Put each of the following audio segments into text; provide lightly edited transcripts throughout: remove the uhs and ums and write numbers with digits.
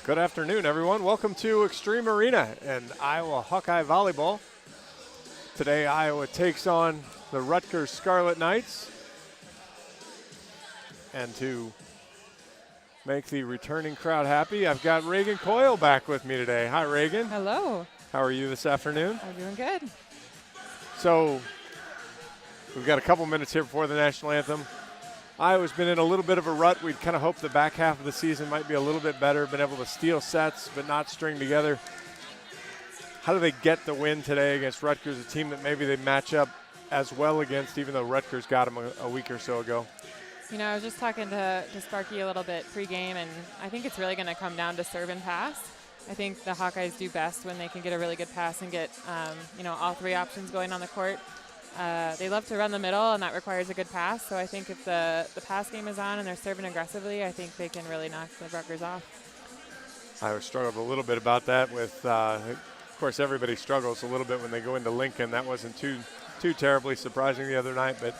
Good afternoon, everyone. Welcome to Extreme Arena and Iowa Hawkeye Volleyball. Today, Iowa takes on the Rutgers Scarlet Knights. And to make the returning crowd happy, I've got Reagan Coyle back with me today. Hi, Reagan. Hello. How are you this afternoon? I'm doing good. So, we've got a couple minutes here before the national anthem. Iowa's been in a little bit of a rut. We'd kind of hoped the back half of the season might be a little bit better, been able to steal sets but not string together. How do they get the win today against Rutgers, a team that maybe they match up as well against, even though Rutgers got them a week or so ago? You know, I was just talking to Sparky a little bit pregame, and I think it's really going to come down to serve and pass. I think the Hawkeyes do best when they can get a really good pass and get, all three options going on the court. They love to run the middle, and that requires a good pass. So I think if the pass game is on and they're serving aggressively, I think they can really knock the Rutgers off. I struggled a little bit about that with, of course, everybody struggles a little bit when they go into Lincoln. That wasn't too terribly surprising the other night. But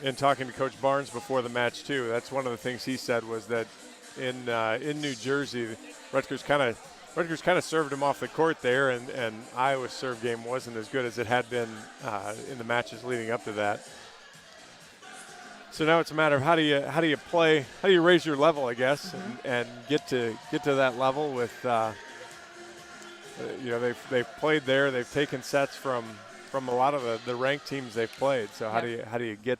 in talking to Coach Barnes before the match, too, that's one of the things he said was that in New Jersey, Rutgers kind of served him off the court there, and Iowa's serve game wasn't as good as it had been in the matches leading up to that. So now it's a matter of how do you play, how do you raise your level, I guess, and get to that level with they've played there, they've taken sets from a lot of the ranked teams they've played. So how do you get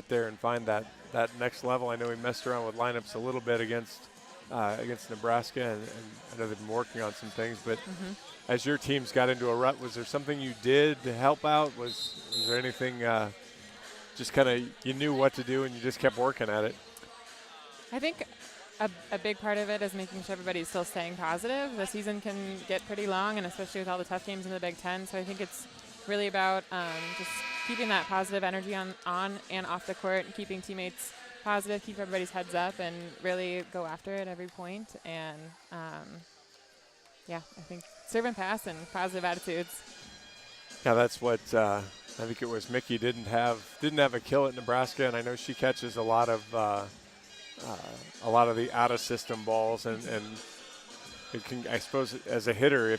there and find that next level? I know we messed around with lineups a little bit against Nebraska, and I know they've been working on some things, but as your teams got into a rut, was there something you did to help out? Was there anything just kind of you knew what to do and you just kept working at it? I think a big part of it is making sure everybody's still staying positive. The season can get pretty long, and especially with all the tough games in the Big Ten, so I think it's really about just keeping that positive energy on and off the court, and keeping teammates positive, keep everybody's heads up, and really go after it every point. And I think serve and pass and positive attitudes. Yeah, that's what I think it was. Mickey didn't have a kill at Nebraska, and I know she catches a lot of the out of system balls, and it can, I suppose, as a hitter,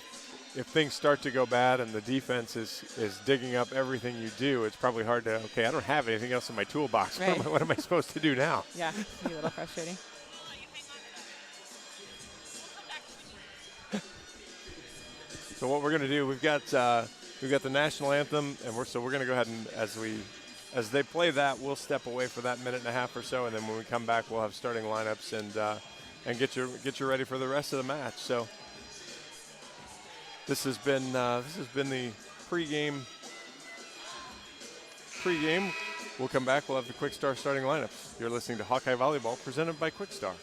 if things start to go bad and the defense is digging up everything you do, it's probably hard to, I don't have anything else in my toolbox. Right. What am I supposed to do now? Yeah, it can be a little frustrating. So what we're going to do, we've got the national anthem, and we're going to go ahead and as they play that, we'll step away for that minute and a half or so, and then when we come back, we'll have starting lineups and get you ready for the rest of the match. So this has been the pregame. We'll come back. We'll have the Quick Star starting lineups. You're listening to Hawkeye Volleyball, presented by Quick Star.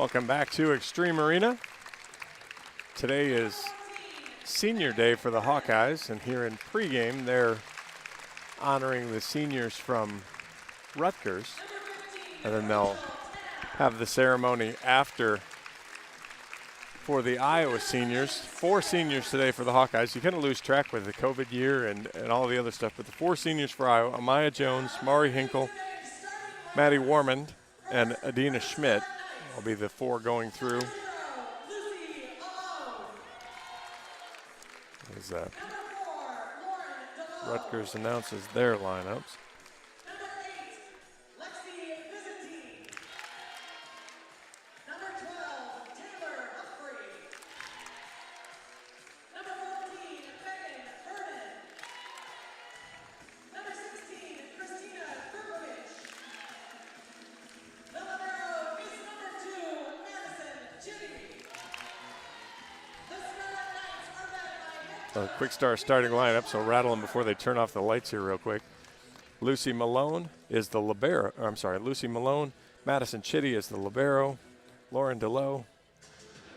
Welcome back to Extreme Arena. Today is senior day for the Hawkeyes, and here in pregame, they're honoring the seniors from Rutgers, and then they'll have the ceremony after for the Iowa seniors. 4 seniors today for the Hawkeyes. You kind of lose track with the COVID year and all the other stuff, but the 4 seniors for Iowa: Amaya Jones, Mari Hinkle, Maddie Warmond, and Adina Schmidt will be the 4 going through. As Rutgers announces their lineups. A quick start starting lineup, so rattle them before they turn off the lights here real quick. Lucy Malone is the libero. Lucy Malone. Madison Chitty is the libero. Lauren DeLoe.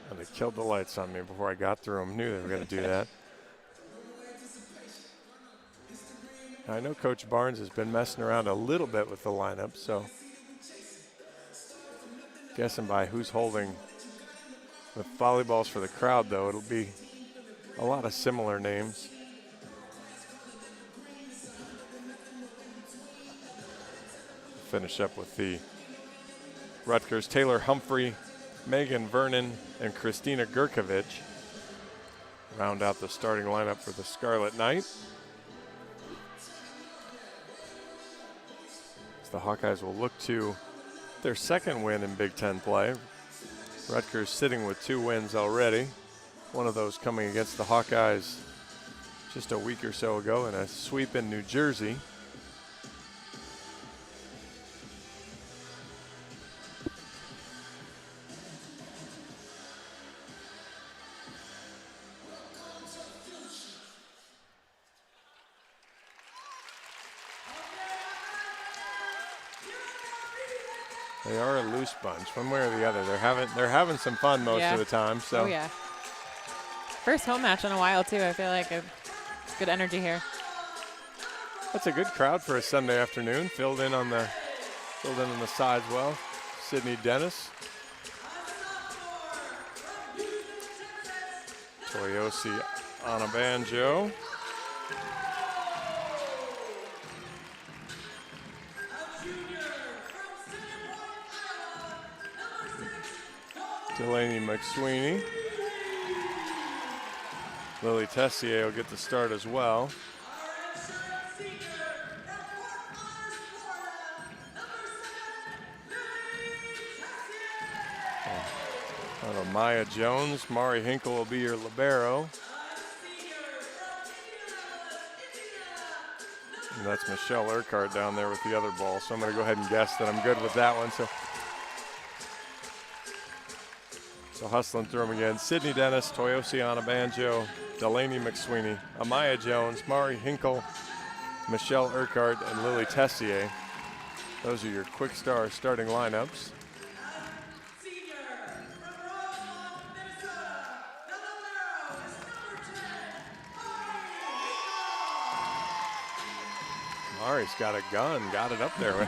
And they killed the lights on me before I got through them. Knew they were going to do that. I know Coach Barnes has been messing around a little bit with the lineup, so guessing by who's holding the volleyballs for the crowd, though, it'll be a lot of similar names. Finish up with the Rutgers: Taylor Humphrey, Megan Vernon, and Christina Gurkovich. Round out the starting lineup for the Scarlet Knight. So the Hawkeyes will look to their second win in Big Ten play. Rutgers sitting with 2 wins already. One of those coming against the Hawkeyes just a week or so ago in a sweep in New Jersey. They are a loose bunch, one way or the other. They're having some fun most of the time. So. Oh yeah. First home match in a while too. I feel like it's good energy here. That's a good crowd for a Sunday afternoon. Filled in on the sides well. Sydney Dennis, Toyosi Anabanjo, Delaney McSweeney. Lily Tessier will get the start as well. Maya Jones, Mari Hinkle will be your libero. And that's Michelle Urquhart down there with the other ball. So I'm going to go ahead and guess that I'm good with that one. So hustling through them again. Sydney Dennis, Toyosi Anabanjo, Delaney McSweeney, Amaya Jones, Mari Hinkle, Michelle Urquhart, and Lily Tessier. Those are your quick star starting lineups. Mari's got a gun, got it up there.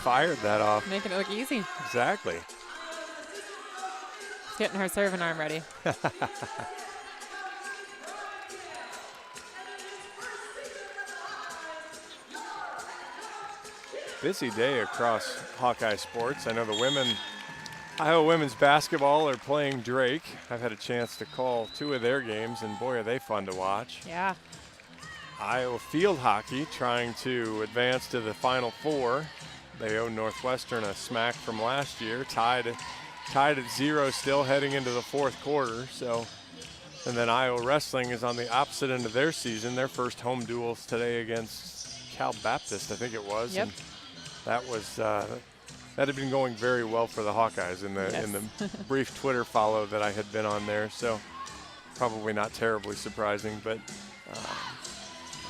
Fired that off. Making it look easy. Exactly. Getting her serving arm ready. Busy day across Hawkeye sports. I know the Iowa women's basketball are playing Drake. I've had a chance to call 2 of their games, and boy, are they fun to watch. Yeah. Iowa field hockey trying to advance to the Final Four. They owe Northwestern a smack from last year, tied at 0 still heading into the 4th quarter. So, and then Iowa wrestling is on the opposite end of their season. Their first home duels today against Cal Baptist, I think it was. Yep. And that was that had been going very well for the Hawkeyes in the brief Twitter follow that I had been on there. So probably not terribly surprising, but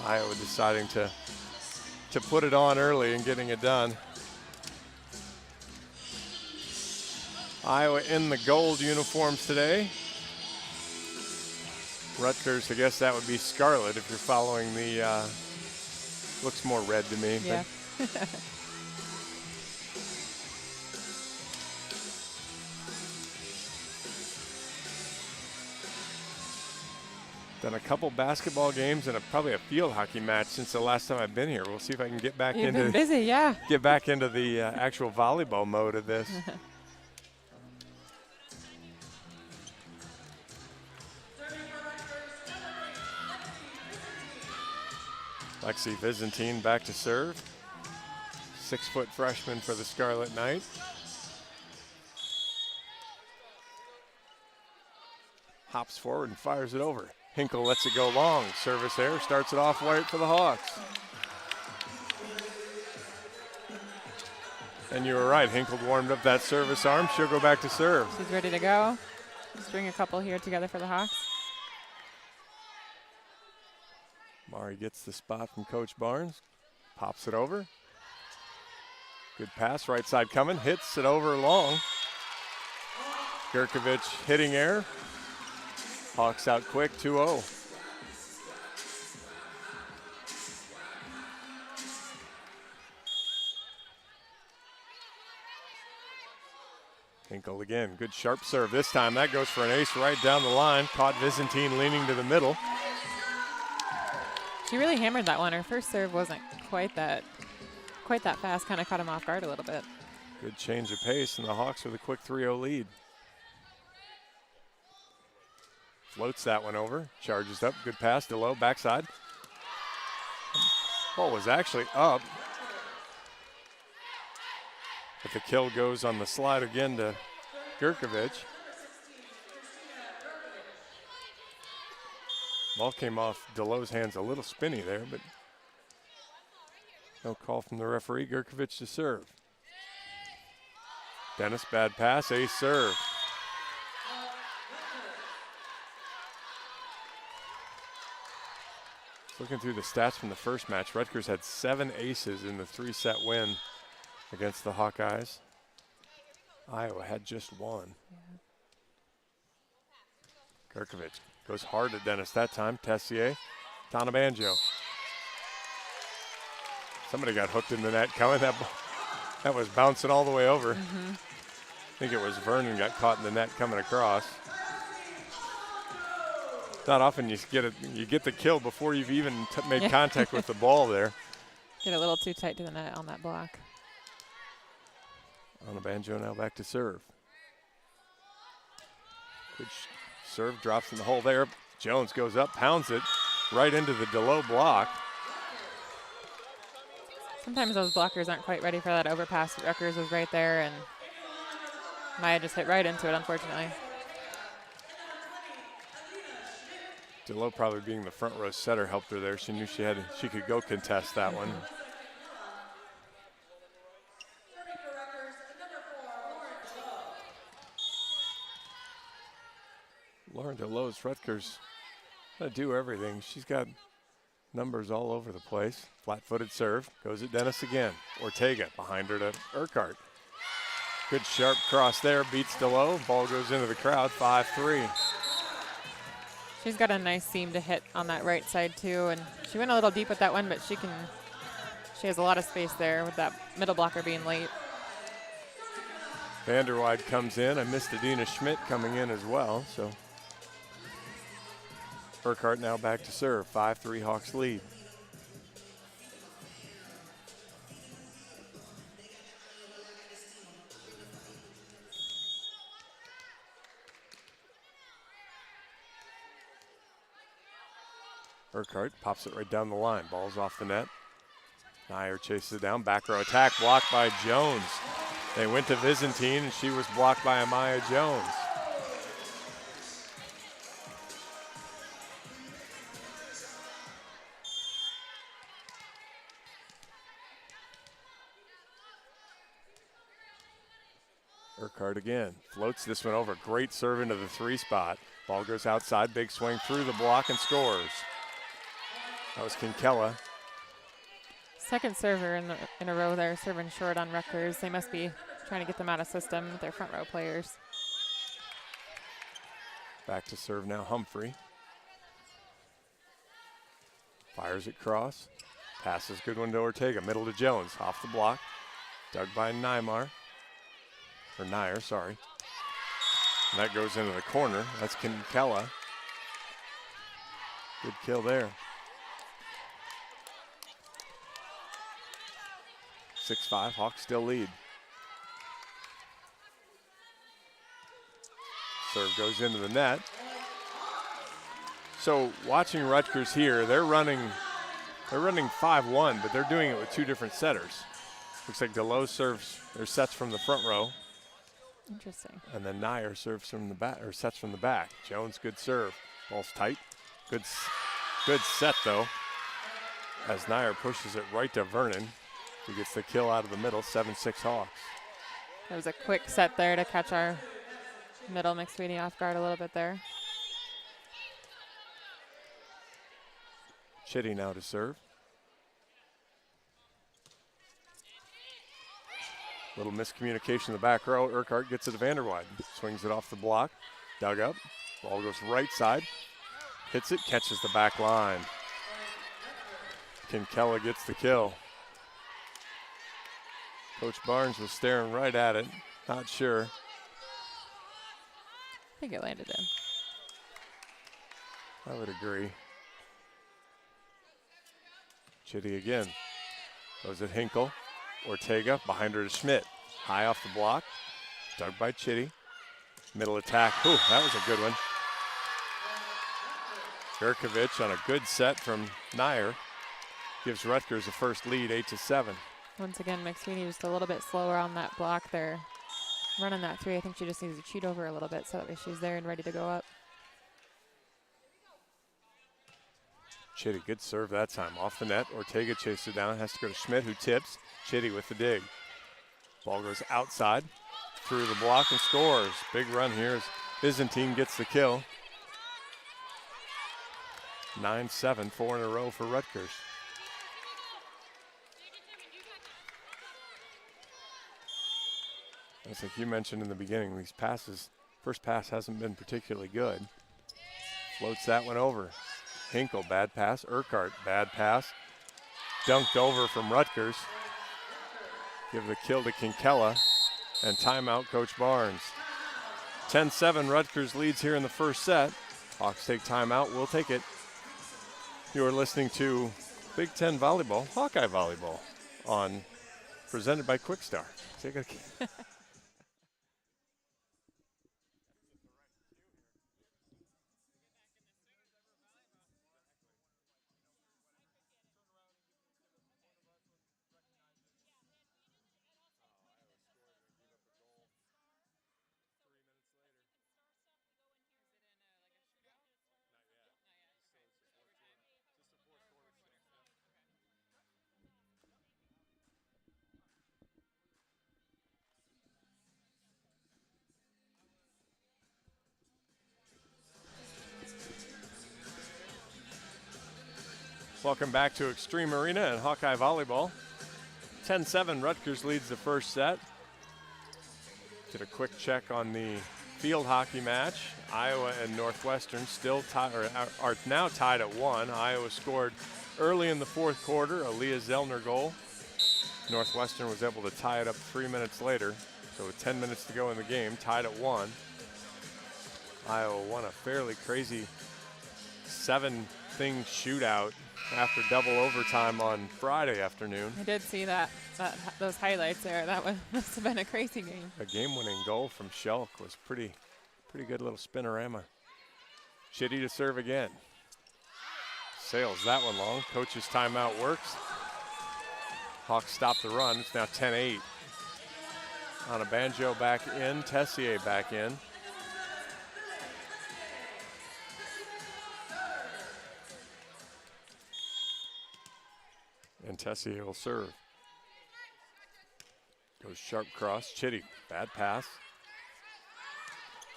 Iowa deciding to put it on early and getting it done. Iowa in the gold uniforms today. Rutgers, I guess that would be scarlet if you're following the, looks more red to me. Yeah. Done a couple basketball games and probably a field hockey match since the last time I've been here. We'll see if I can get back You've been busy, yeah. Get back into the actual volleyball mode of this. Lexi Byzantine back to serve. 6-foot freshman for the Scarlet Knight. Hops forward and fires it over. Hinkle lets it go long. Service error, starts it off white for the Hawks. And you were right, Hinkle warmed up that service arm. She'll go back to serve. She's ready to go. String a couple here together for the Hawks. Mari gets the spot from Coach Barnes. Pops it over. Good pass, right side coming. Hits it over long. Gerkovich hitting error. Hawks out quick, 2-0. Hinkle again, good sharp serve this time. That goes for an ace right down the line. Caught Byzantine leaning to the middle. She really hammered that one. Her first serve wasn't quite that fast, kind of caught him off guard a little bit. Good change of pace, and the Hawks with a quick 3-0 lead. Floats that one over, charges up, good pass to low, backside. Ball was actually up. But the kill goes on the slide again to Gerkovich. Ball came off DeLo's hands a little spinny there, but no call from the referee. Gerkovich to serve. Dennis, bad pass, ace serve. Looking through the stats from the first match, Rutgers had 7 aces in the 3-set win against the Hawkeyes. Iowa had just 1. Yeah. Gerkovich goes hard at Dennis that time. Tessier, Tanabanjo. Somebody got hooked in the net coming. That was bouncing all the way over. I think it was Vernon got caught in the net coming across. Not often you get the kill before you've even made contact with the ball there. Get a little too tight to the net on that block. Tanabanjo now back to serve. Good serve, drops in the hole there. Jones goes up, pounds it right into the DeLo block. Sometimes those blockers aren't quite ready for that overpass. Rutgers was right there, and Maya just hit right into it, unfortunately. DeLo probably being the front row setter helped her there. She knew she could go contest that one. Lauren DeLo's Rutgers gonna do everything. She's got numbers all over the place. Flat-footed serve, goes at Dennis again. Ortega behind her to Urquhart. Good sharp cross there, beats DeLo. Ball goes into the crowd, 5-3. She's got a nice seam to hit on that right side too, and she went a little deep with that one, but she has a lot of space there with that middle blocker being late. Vanderweide comes in. I missed Adina Schmidt coming in as well, so Urquhart now back to serve. 5-3 Hawks lead. Urquhart pops it right down the line. Ball's off the net. Nair chases it down. Back row attack blocked by Jones. They went to Byzantine, and she was blocked by Amaya Jones. Urquhart again. Floats this one over. Great serve into the 3 spot. Ball goes outside. Big swing through the block and scores. That was Kinkella. Second server in a row there, serving short on Rutgers. They must be trying to get them out of system with their front row players. Back to serve now, Humphrey. Fires it cross. Passes, good one to Ortega. Middle to Jones. Off the block. Dug by Nyer, sorry. And that goes into the corner. That's Kinkella. Good kill there. 6-5, Hawks still lead. Serve goes into the net. So watching Rutgers here, they're running 5-1, but they're doing it with two different setters. Looks like DeLowe serves or sets from the front row. Interesting. And then Nyer serves from the back or sets from the back. Jones, good serve. Ball's tight. Good set though. As Nyer pushes it right to Vernon, who gets the kill out of the middle. 7-6 Hawks. That was a quick set there to catch our middle McSweeney off guard a little bit there. Chitty now to serve. Little miscommunication in the back row. Urquhart gets it to Vanderwide. Swings it off the block. Dug up. Ball goes right side. Hits it, catches the back line. Kinkella gets the kill. Coach Barnes was staring right at it. Not sure. I think it landed in. I would agree. Chitty again. Goes at Hinkle. Ortega behind her to Schmidt. High off the block. Dug by Chitty. Middle attack. Ooh, that was a good one. Gurkovich on a good set from Nyer. Gives Rutgers a first lead, 8-7. Once again, McSweeney just a little bit slower on that block there. Running that three, I think she just needs to cheat over a little bit so that way she's there and ready to go up. Chitty, good serve that time. Off the net, Ortega chases it down. Has to go to Schmidt, who tips. Chitty with the dig. Ball goes outside, through the block and scores. Big run here as Byzantine gets the kill. 9-7, 4 in a row for Rutgers. As like you mentioned in the beginning, these passes, first pass hasn't been particularly good. Floats that one over. Hinkle, bad pass. Urquhart, bad pass. Dunked over from Rutgers. Give the kill to Kinkella. And timeout, Coach Barnes. 10-7, Rutgers leads here in the first set. Hawks take timeout. We'll take it. You are listening to Big Ten Volleyball, Hawkeye Volleyball, presented by Quickstar. Welcome back to Extreme Arena and Hawkeye Volleyball. 10-7, Rutgers leads the first set. Did a quick check on the field hockey match. Iowa and Northwestern still are now tied at 1. Iowa scored early in the fourth quarter, a Leah Zellner goal. Northwestern was able to tie it up 3 minutes later. So with 10 minutes to go in the game, tied at 1. Iowa won a fairly crazy 7-thing shootout after double overtime on Friday afternoon. I did see those highlights there. That must have been a crazy game. A game-winning goal from Schelk was pretty good little spinorama. Chitty to serve again. Sails that one long. Coach's timeout works. Hawks stop the run. It's now 10-8. On a Banjo back in, Tessier back in. And Tessier will serve. Goes sharp cross. Chitty, bad pass.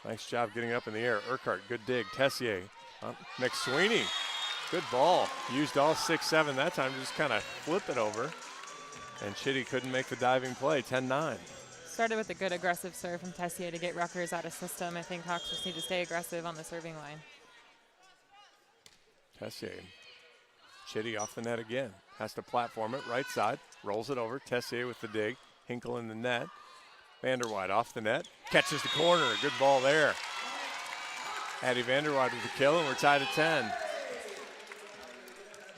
Nice job getting up in the air. Urquhart, good dig. Tessier, McSweeney, good ball. Used all 6-7 that time, just kind of flip it over. And Chitty couldn't make the diving play, 10-9. started with a good aggressive serve from Tessier to get Rutgers out of system. I think Hawks just need to stay aggressive on the serving line. Tessier. Chitty off the net again. Has to platform it, right side. Rolls it over. Tessier with the dig. Hinkle in the net. Vanderwide off the net. Catches the corner. Good ball there. Addie Vanderwide with the kill, and we're tied at 10.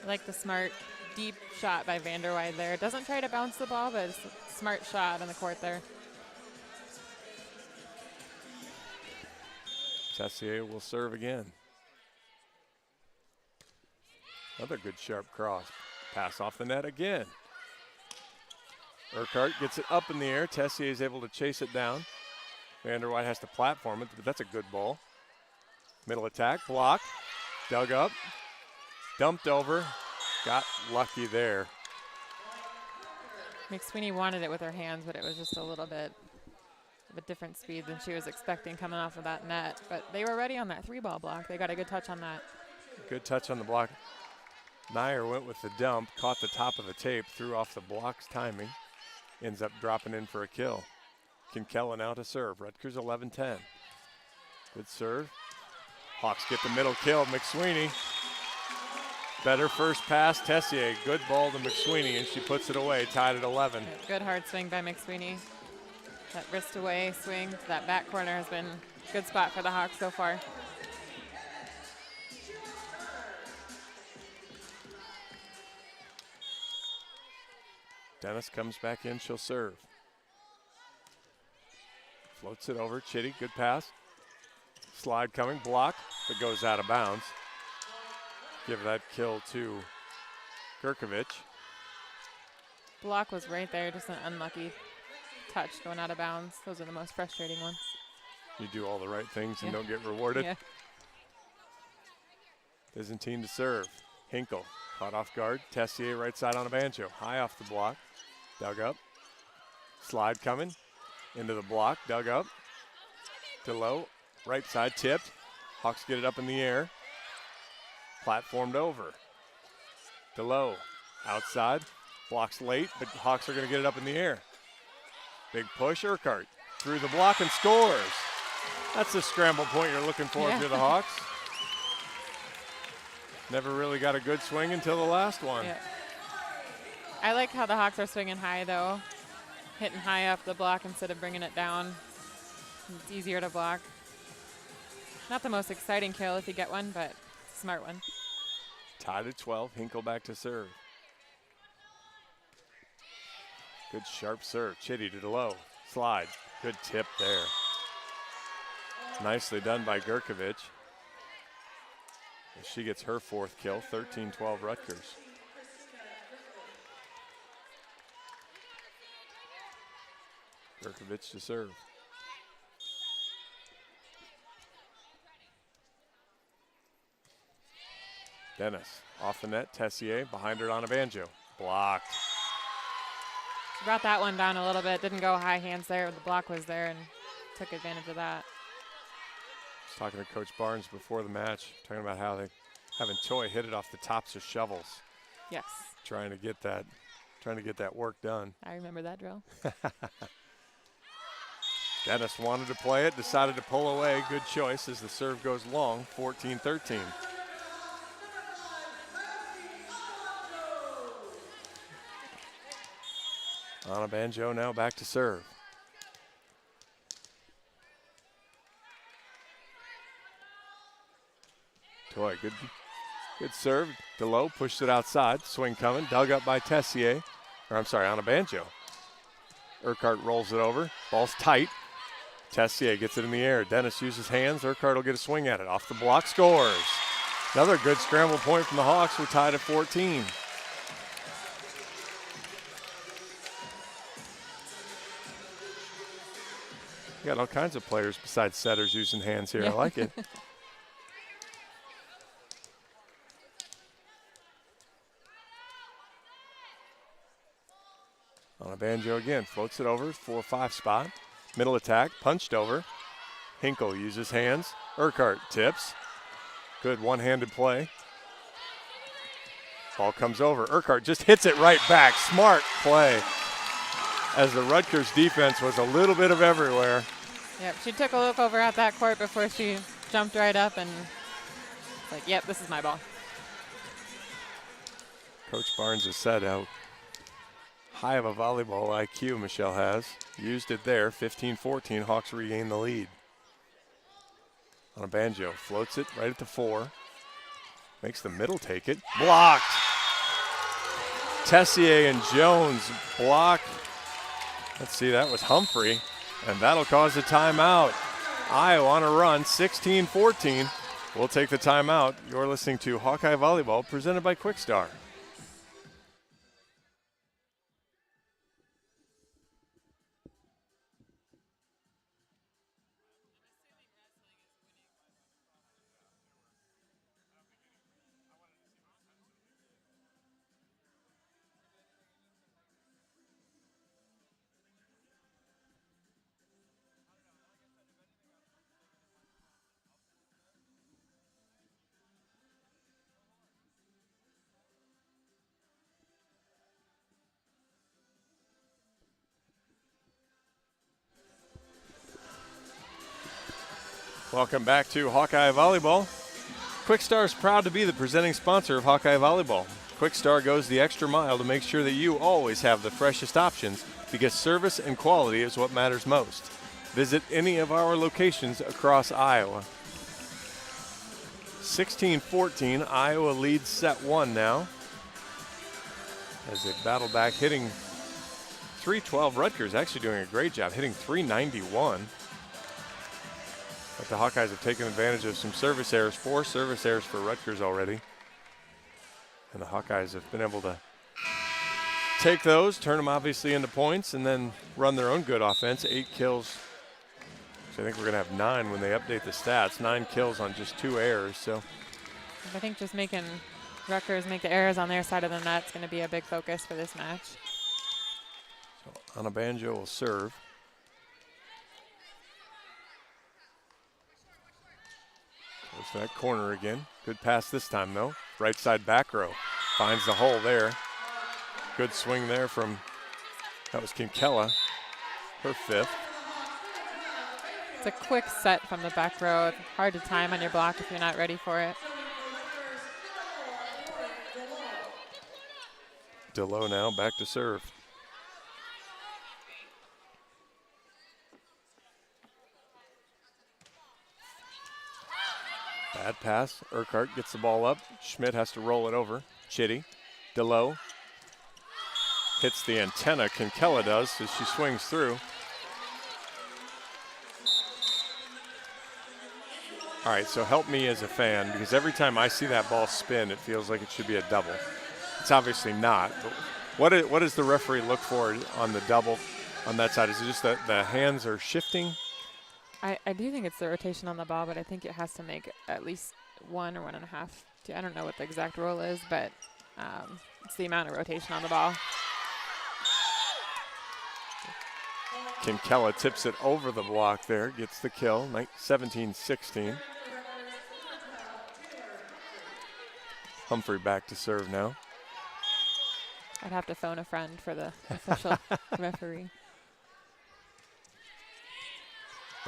I like the smart, deep shot by Vanderwide there. Doesn't try to bounce the ball, but it's a smart shot on the court there. Tessier will serve again. Another good sharp cross. Pass off the net again. Urquhart gets it up in the air. Tessier is able to chase it down. Vanderwide has to platform it, but that's a good ball. Middle attack, block, dug up, dumped over, got lucky there. McSweeney wanted it with her hands, but it was just a little bit of a different speed than she was expecting coming off of that net. But they were ready on that 3-ball block. They got a good touch on that. Good touch on the block. Nyer went with the dump, caught the top of the tape, threw off the block's timing, ends up dropping in for a kill. Kinkella now to serve. Rutgers 11-10. Good serve. Hawks get the middle kill. McSweeney. Better first pass. Tessier. Good ball to McSweeney, and she puts it away. Tied at 11. Good hard swing by McSweeney. That wrist away swing to that back corner has been a good spot for the Hawks so far. Dennis comes back in. She'll serve. Floats it over. Chitty. Good pass. Slide coming. Block. But goes out of bounds. Give that kill to Gerkovich. Block was right there. Just an unlucky touch going out of bounds. Those are the most frustrating ones. You do all the right things and don't get rewarded. Yeah. Byzantine to serve. Hinkle caught off guard. Tessier right side on a banjo. High off the block. Dug up. Slide coming. Into the block. Dug up. To low. Right side tipped. Hawks get it up in the air. Platformed over. To low. Outside. Blocks late, but Hawks are going to get it up in the air. Big push. Urquhart through the block and scores. That's the scramble point you're looking for if you're the Hawks. Never really got a good swing until the last one. Yeah. I like how the Hawks are swinging high, though. Hitting high up the block instead of bringing it down. It's easier to block. Not the most exciting kill if you get one, but it's a smart one. Tied at 12. Hinkle back to serve. Good sharp serve. Chitty to the low. Slide. Good tip there. Nicely done by Gerkovich. She gets her fourth kill. 13-12 Rutgers. Gerkovich to serve. Dennis off the net. Tessier behind her on a banjo. Blocked. She brought that one down a little bit. Didn't go high hands there. The block was there and took advantage of that. I was talking to Coach Barnes before the match, talking about how they having Choi hit it off the tops of shovels. Yes. Trying to get that work done. I remember that drill. Dennis wanted to play it, decided to pull away. Good choice as the serve goes long, 14-13. Anna Banjo now back to serve. Toy, good serve. DeLoe pushed it outside. Swing coming. Dug up by Tessier. Or I'm sorry, Anna Banjo. Urquhart rolls it over. Ball's tight. Tessier gets it in the air. Dennis uses hands. Urquhart will get a swing at it. Off the block, scores. Another good scramble point from the Hawks. We're tied at 14. You got all kinds of players besides setters using hands here. Yeah. I like it. On a banjo again, floats it over, 4-5 spot. Middle attack, punched over. Hinkle uses hands. Urquhart tips. Good one-handed play. Ball comes over. Urquhart just hits it right back. Smart play. as the Rutgers defense was a little bit of everywhere. Yep, she took a look over at that court before she jumped right up and was like, yep, this is my ball. Coach Barnes has said how high of a volleyball IQ Michelle has. Used it there, 15-14, Hawks regain the lead. On a banjo, floats it right at the 4. Makes the middle take it, blocked. Tessier and Jones block. Let's see, that was Humphrey, and that'll cause a timeout. Iowa on a run, 16-14. We'll take the timeout. You're listening to Hawkeye Volleyball, presented by Quickstar. Welcome back to Hawkeye Volleyball. Quickstar is proud to be the presenting sponsor of Hawkeye Volleyball. Quickstar goes the extra mile to make sure that you always have the freshest options, because service and quality is what matters most. Visit any of our locations across Iowa. 16-14, Iowa leads set 1 now. As they battle back, hitting 312. Rutgers actually doing a great job, hitting 391. But the Hawkeyes have taken advantage of some service errors. 4 service errors for Rutgers already. And the Hawkeyes have been able to take those, turn them obviously into points, and then run their own good offense. 8 kills. So I think we're going to have 9 when they update the stats. 9 kills on just 2 errors. So I think just making Rutgers make the errors on their side of the net is going to be a big focus for this match. So Anna Banjo will serve. Goes to that corner again. Good pass this time, though. Right side back row. Finds the hole there. Good swing there from, that was Kinkella, her 5th. It's a quick set from the back row. It's hard to time on your block if you're not ready for it. DeLoe now back to serve. Bad pass. Urquhart gets the ball up. Schmidt has to roll it over. Chitty. DeLoe hits the antenna. Kinkella does as she swings through. All right, so help me as a fan, because every time I see that ball spin, it feels like it should be a double. It's obviously not. But what does the referee look for on the double on that side? Is it just that the hands are shifting? I do think it's the rotation on the ball, but I think it has to make at least 1 or 1.5. I don't know what the exact rule is, but it's the amount of rotation on the ball. Kinkella tips it over the block there, gets the kill, 17-16. Humphrey back to serve now. I'd have to phone a friend for the official referee.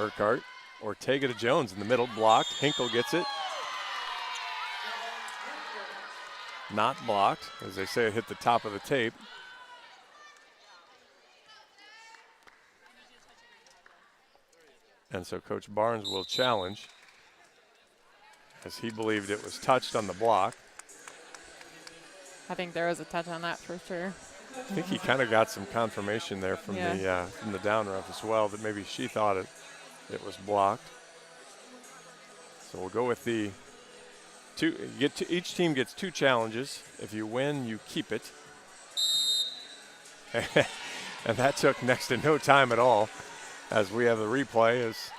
Urquhart, Ortega to Jones in the middle, blocked. Hinkle gets it. Not blocked. As they say, it hit the top of the tape. And so Coach Barnes will challenge, as he believed it was touched on the block. I think there was a touch on that for sure. I think he kind of got some confirmation there from the down ref as well, that maybe she thought it was blocked. So we'll go with the two. Each team gets 2 challenges. If you win, you keep it. And that took next to no time at all, as we have the replay, as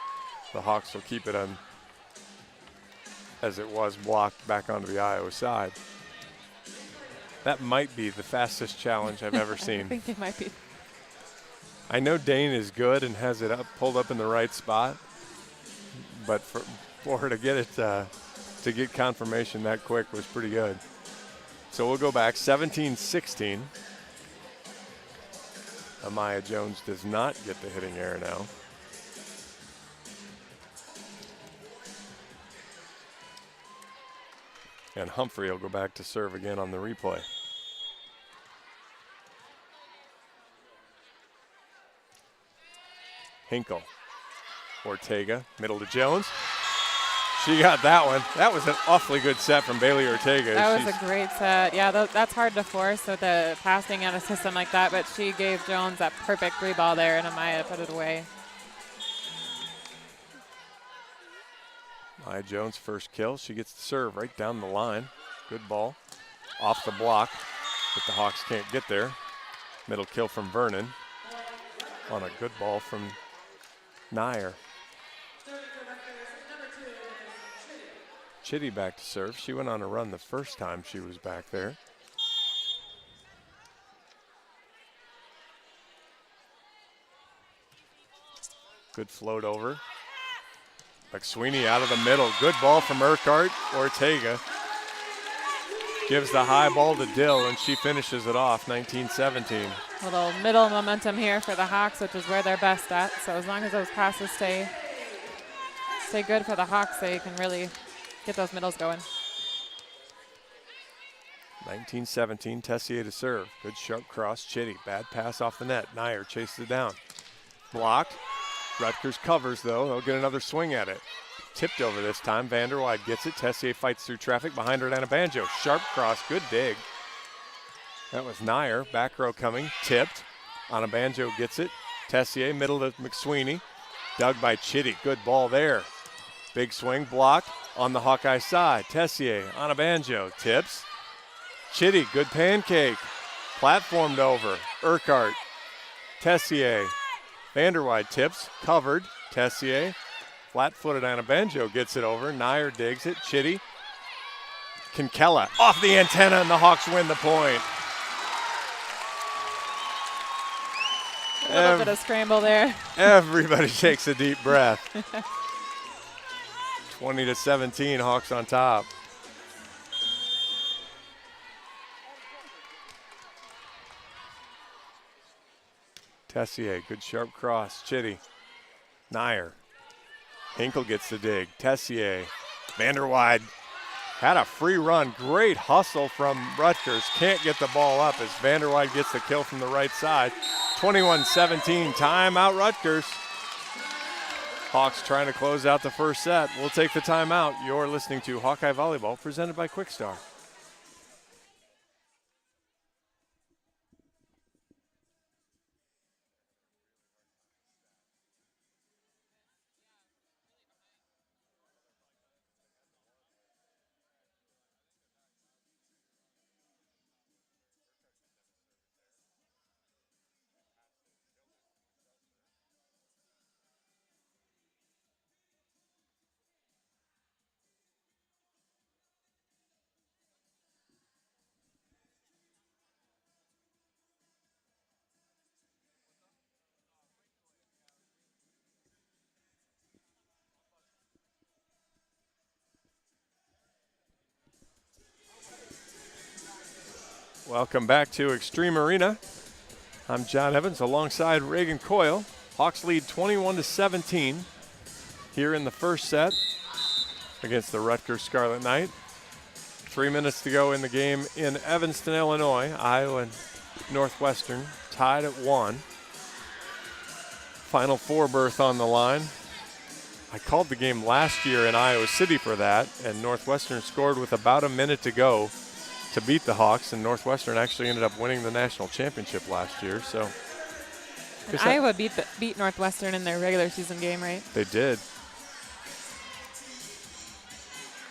the Hawks will keep it on as it was blocked back onto the Iowa side. That might be the fastest challenge I've ever seen. I think it might be. I know Dane is good and has it pulled up in the right spot, but for her to get it to get confirmation that quick was pretty good. So we'll go back 17-16. Amaya Jones does not get the hitting error now. And Humphrey will go back to serve again on the replay. Hinkle. Ortega, middle to Jones. She got that one. That was an awfully good set from Bailey Ortega. That was a great set. Yeah, that's hard to force with the passing out a system like that, but she gave Jones that perfect three ball there, and Amaya put it away. Maya Jones' first kill. She gets the serve right down the line. Good ball. Off the block, but the Hawks can't get there. Middle kill from Vernon on a good ball from Nair. Chitty back to serve. She went on a run the first time she was back there. Good float over. McSweeney out of the middle. Good ball from Urquhart. Ortega gives the high ball to Dill, and she finishes it off, 19-17. Little middle momentum here for the Hawks, which is where they're best at. So as long as those passes stay good for the Hawks, they can really get those middles going. 19-17, Tessier to serve. Good sharp cross, Chitty. Bad pass off the net. Nair chases it down. Blocked. Rutgers covers, though. They'll get another swing at it. Tipped over this time. Vanderwide gets it. Tessier fights through traffic. Behind her, Anabanjo. Sharp cross. Good dig. That was Nair. Back row coming. Tipped. Anabanjo gets it. Tessier, middle to McSweeney. Dug by Chitty. Good ball there. Big swing. Blocked on the Hawkeye side. Tessier. Anabanjo. Tips. Chitty. Good pancake. Platformed over. Urquhart. Tessier. Vanderwide tips, covered, Tessier, flat-footed Anabanjo gets it over, Nair digs it, Chitty, Kinkella off the antenna, and the Hawks win the point. A little bit of scramble there. Everybody takes a deep breath. 20-17, Hawks on top. Tessier, good sharp cross. Chitty, Nair. Hinkle gets the dig. Tessier, Vanderwide had a free run. Great hustle from Rutgers. Can't get the ball up as Vanderwide gets the kill from the right side. 21-17, timeout Rutgers. Hawks trying to close out the first set. We'll take the timeout. You're listening to Hawkeye Volleyball presented by Quickstar. Welcome back to Extreme Arena. I'm John Evans alongside Reagan Coyle. Hawks lead 21-17 here in the first set against the Rutgers Scarlet Knight. 3 minutes to go in the game in Evanston, Illinois. Iowa and Northwestern tied at 1. Final Four berth on the line. I called the game last year in Iowa City for that, and Northwestern scored with about a minute to go to beat the Hawks, and Northwestern actually ended up winning the national championship last year. So, and Iowa beat Northwestern in their regular season game, right? They did.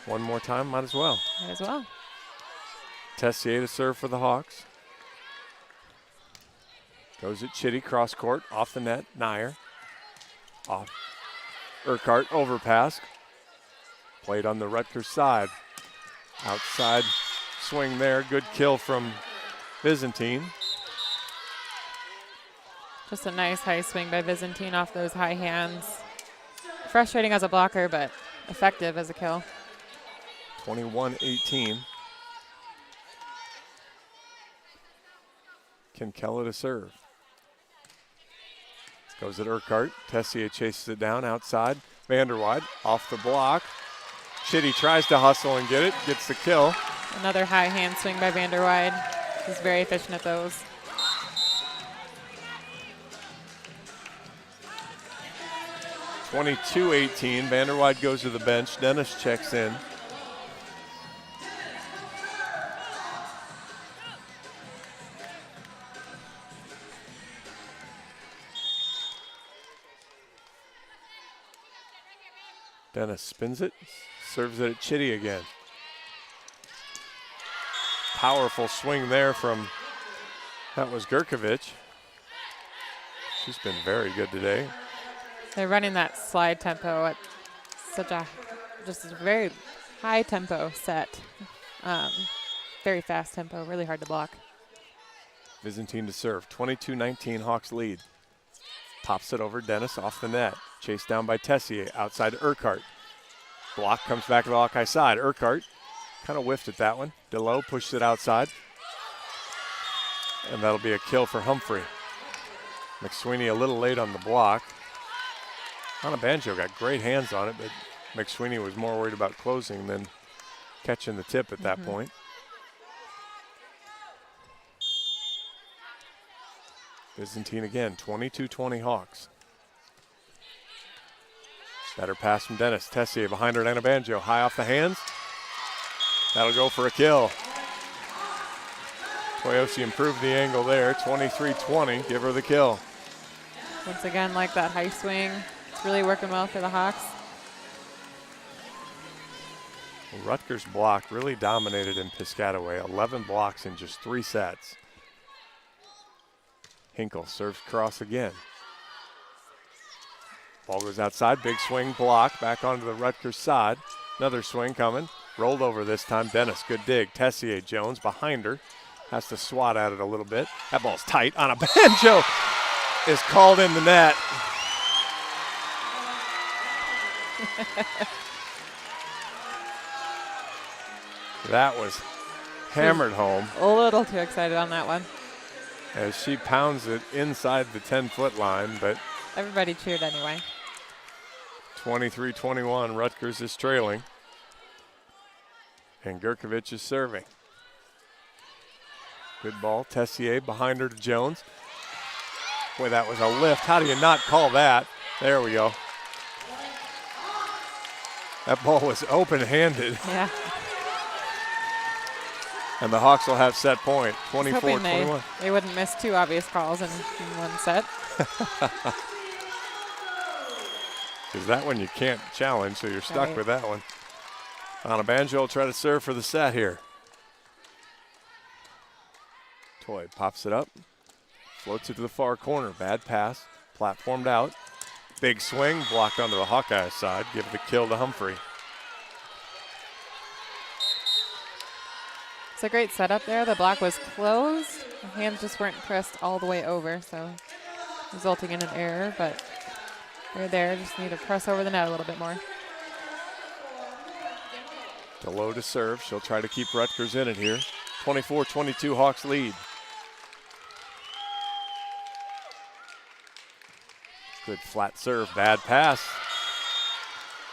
One more time, might as well. Might as well. Tessier to serve for the Hawks. Goes at Chitty, cross court, off the net, Nair. Off. Urquhart, overpass. Played on the Rutgers side. Outside swing there, good kill from Byzantine. Just a nice high swing by Byzantine off those high hands. Frustrating as a blocker, but effective as a kill. 21-18. Kinkella to serve. Goes at Urquhart. Tessier chases it down outside. Vanderwide off the block. Chitty tries to hustle and get it. Gets the kill. Another high hand swing by Vanderwide. He's very efficient at those. (22-18). Vanderwide goes to the bench. Dennis checks in. Dennis spins it, serves it at Chitty again. Powerful swing there from, that was Gurkovich. She's been very good today. They're running that slide tempo at such a, just a very high tempo set. Very fast tempo, really hard to block. Byzantine to serve, 22-19, Hawks lead. Pops it over Dennis off the net. Chased down by Tessier, outside to Urquhart. Block comes back to the Hawkeye side. Urquhart kind of whiffed at that one. DeLoe pushes it outside. And that'll be a kill for Humphrey. McSweeney a little late on the block. Anna Banjo got great hands on it, but McSweeney was more worried about closing than catching the tip at that point. Byzantine again, 22-20 Hawks. Better pass from Dennis. Tessier behind her and Anna Banjo. High off the hands. That'll go for a kill. Toyosi improved the angle there. 23-20. Give her the kill. Once again, like that high swing. It's really working well for the Hawks. Rutgers block really dominated in Piscataway. 11 blocks in just 3 sets. Hinkle serves cross again. Ball goes outside, big swing, block, back onto the Rutgers side. Another swing coming, rolled over this time. Dennis, good dig. Tessier, Jones behind her, has to swat at it a little bit. That ball's tight. Anna Banjo is called in the net. That was hammered home. A little too excited on that one. As she pounds it inside the 10-foot line, but everybody cheered anyway. 23-21, Rutgers is trailing. And Gurkovich is serving. Good ball, Tessier behind her to Jones. Boy, that was a lift. How do you not call that? There we go. That ball was open-handed. Yeah. And the Hawks will have set point, 24-21. They wouldn't miss 2 obvious calls in one set. Because that one you can't challenge, so you're stuck with that one. Anna Banjo will try to serve for the set here. Toy pops it up, floats it to the far corner. Bad pass, platformed out. Big swing, blocked onto the Hawkeye side. Give the kill to Humphrey. It's a great setup there. The block was closed. The hands just weren't pressed all the way over, so resulting in an error, but they're there. Just need to press over the net a little bit more. DeLoe to serve. She'll try to keep Rutgers in it here. 24-22 Hawks lead. Good flat serve, bad pass.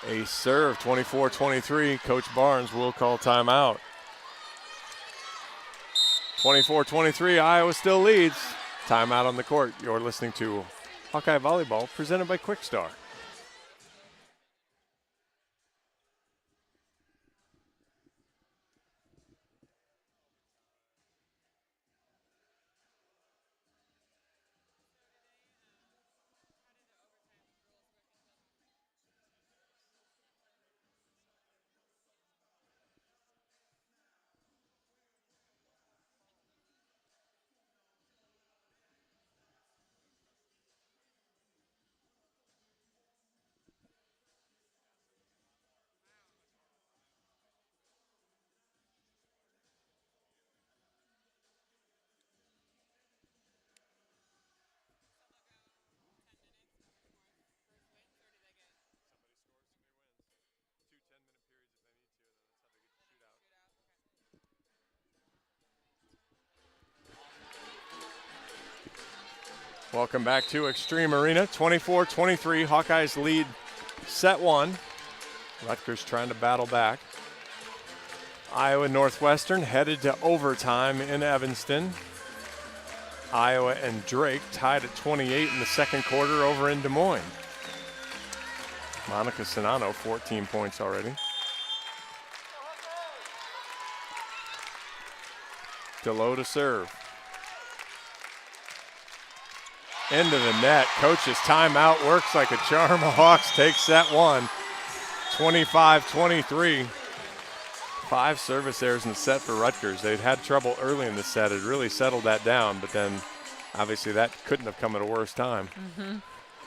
Ace serve, 24-23. Coach Barnes will call timeout. 24-23, Iowa still leads. Timeout on the court. You're listening to Hawkeye Volleyball, presented by Quickstar. Welcome back to Extreme Arena. 24-23, Hawkeyes lead set one. Rutgers trying to battle back. Iowa Northwestern headed to overtime in Evanston. Iowa and Drake tied at 28 in the second quarter over in Des Moines. Monica Sinano, 14 points already. DeLoe to serve. Into the net. Coach's timeout works like a charm. Hawks take set one. 25-23. 5 service errors in the set for Rutgers. They'd had trouble early in the set. It really settled that down, but then obviously that couldn't have come at a worse time.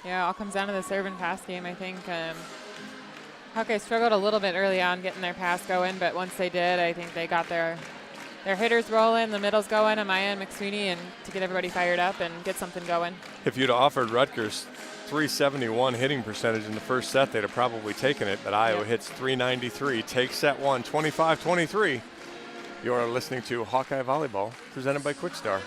Yeah, it all comes down to the serve and pass game, I think. Hawkeyes struggled a little bit early on getting their pass going, but once they did, I think they got their hitters rolling, the middles going, Amaya and McSweeney, and to get everybody fired up and get something going. If you'd offered Rutgers 371 hitting percentage in the first set, they'd have probably taken it, but Iowa hits 393, takes set one, 25-23. You are listening to Hawkeye Volleyball, presented by Quickstar.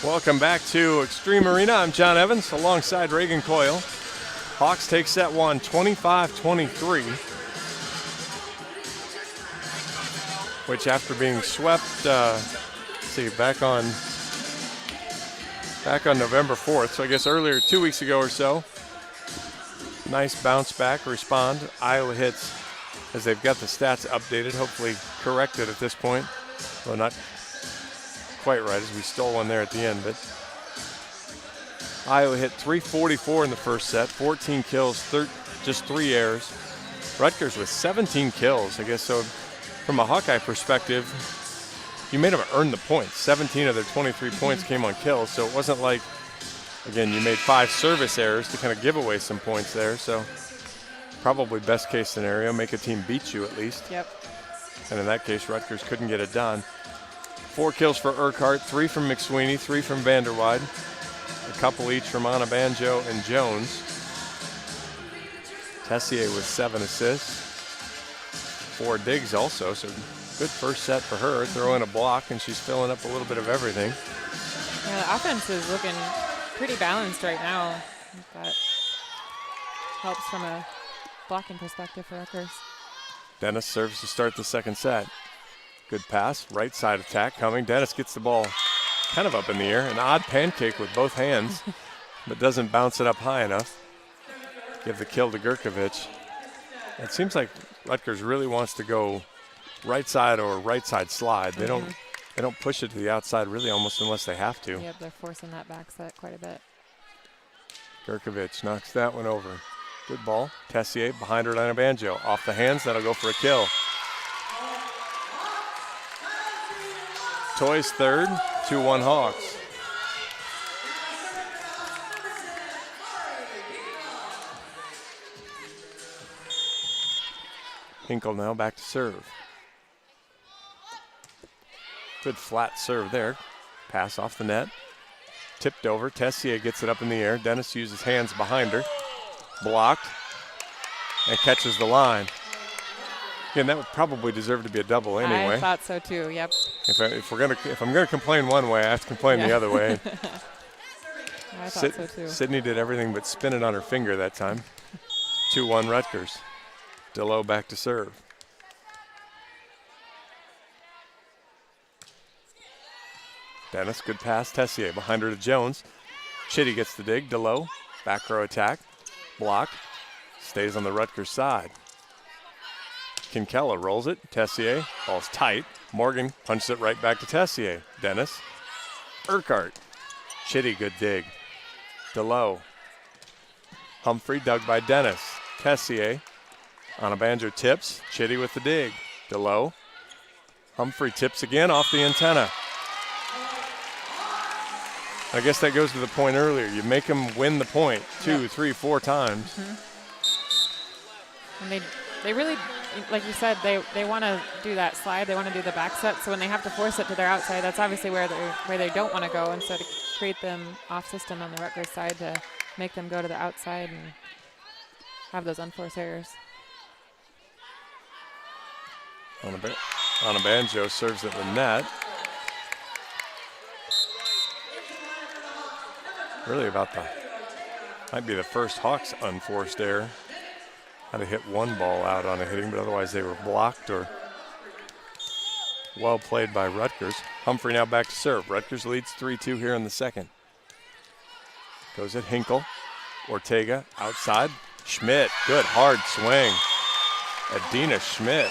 Welcome back to Extreme Arena. I'm John Evans alongside Reagan Coyle. Hawks take set one, 25-23. Which after being swept, back on November 4th, so I guess earlier, 2 weeks ago or so. Nice bounce back, respond. Iowa hits, as they've got the stats updated, hopefully corrected at this point. Well, not quite right, as we stole one there at the end, but Iowa hit 344 in the first set, 14 kills, just 3 errors. Rutgers with 17 kills, I guess. So from a Hawkeye perspective, you made them earn the points. 17 of their 23 points came on kills, so it wasn't like, again, you made 5 service errors to kind of give away some points there. So probably best case scenario, make a team beat you at least. Yep. And in that case, Rutgers couldn't get it done. 4 kills for Urquhart, 3 from McSweeney, 3 from Vanderweide, a couple each from Anabanjo and Jones. Tessier with 7 assists, 4 digs also, so good first set for her. Throw in a block, and she's filling up a little bit of everything. Yeah, the offense is looking pretty balanced right now. I think that helps from a blocking perspective for Rutgers. Dennis serves to start the second set. Good pass, right side attack coming. Dennis gets the ball kind of up in the air. An odd pancake with both hands, but doesn't bounce it up high enough. Give the kill to Gurkovic. It seems like Rutgers really wants to go right side or right side slide. They don't push it to the outside really almost unless they have to. Yep, they're forcing that back set quite a bit. Gurkovic knocks that one over. Good ball. Tessier behind her, Anabanjo. Off the hands, that'll go for a kill. Toys third, 2-1 Hawks. Hinkle now back to serve. Good flat serve there. Pass off the net. Tipped over. Tessier gets it up in the air. Dennis uses hands behind her. Blocked. And catches the line. Again, that would probably deserve to be a double anyway. I thought so too, yep. If I'm gonna complain one way, I have to complain the other way. I thought so too. Sydney did everything but spin it on her finger that time. 2-1 Rutgers. DeLoe back to serve. Dennis, good pass. Tessier behind her to Jones. Chitty gets the dig. DeLoe, back row attack. Blocked. Stays on the Rutgers side. Kinkella rolls it. Tessier, ball's tight. Morgan punches it right back to Tessier. Dennis. Urquhart. Chitty, good dig. DeLoe. Humphrey dug by Dennis. Tessier. On a banjo tips. Chitty with the dig. DeLoe. Humphrey tips again off the antenna. I guess that goes to the point earlier. You make them win the point 2, 3, 4 times. Mm-hmm. And they really, like you said, they want to do that slide. They want to do the back set. So when they have to force it to their outside, that's obviously where they don't want to go. And so to create them off system on the Rutgers side to make them go to the outside and have those unforced errors. On a banjo serves at the net. Really might be the first Hawks unforced error. Had to hit one ball out on a hitting, but otherwise they were blocked or well played by Rutgers. Humphrey now back to serve. Rutgers leads 3-2 here in the second. Goes at Hinkle. Ortega outside. Schmidt, good hard swing. Adina Schmidt.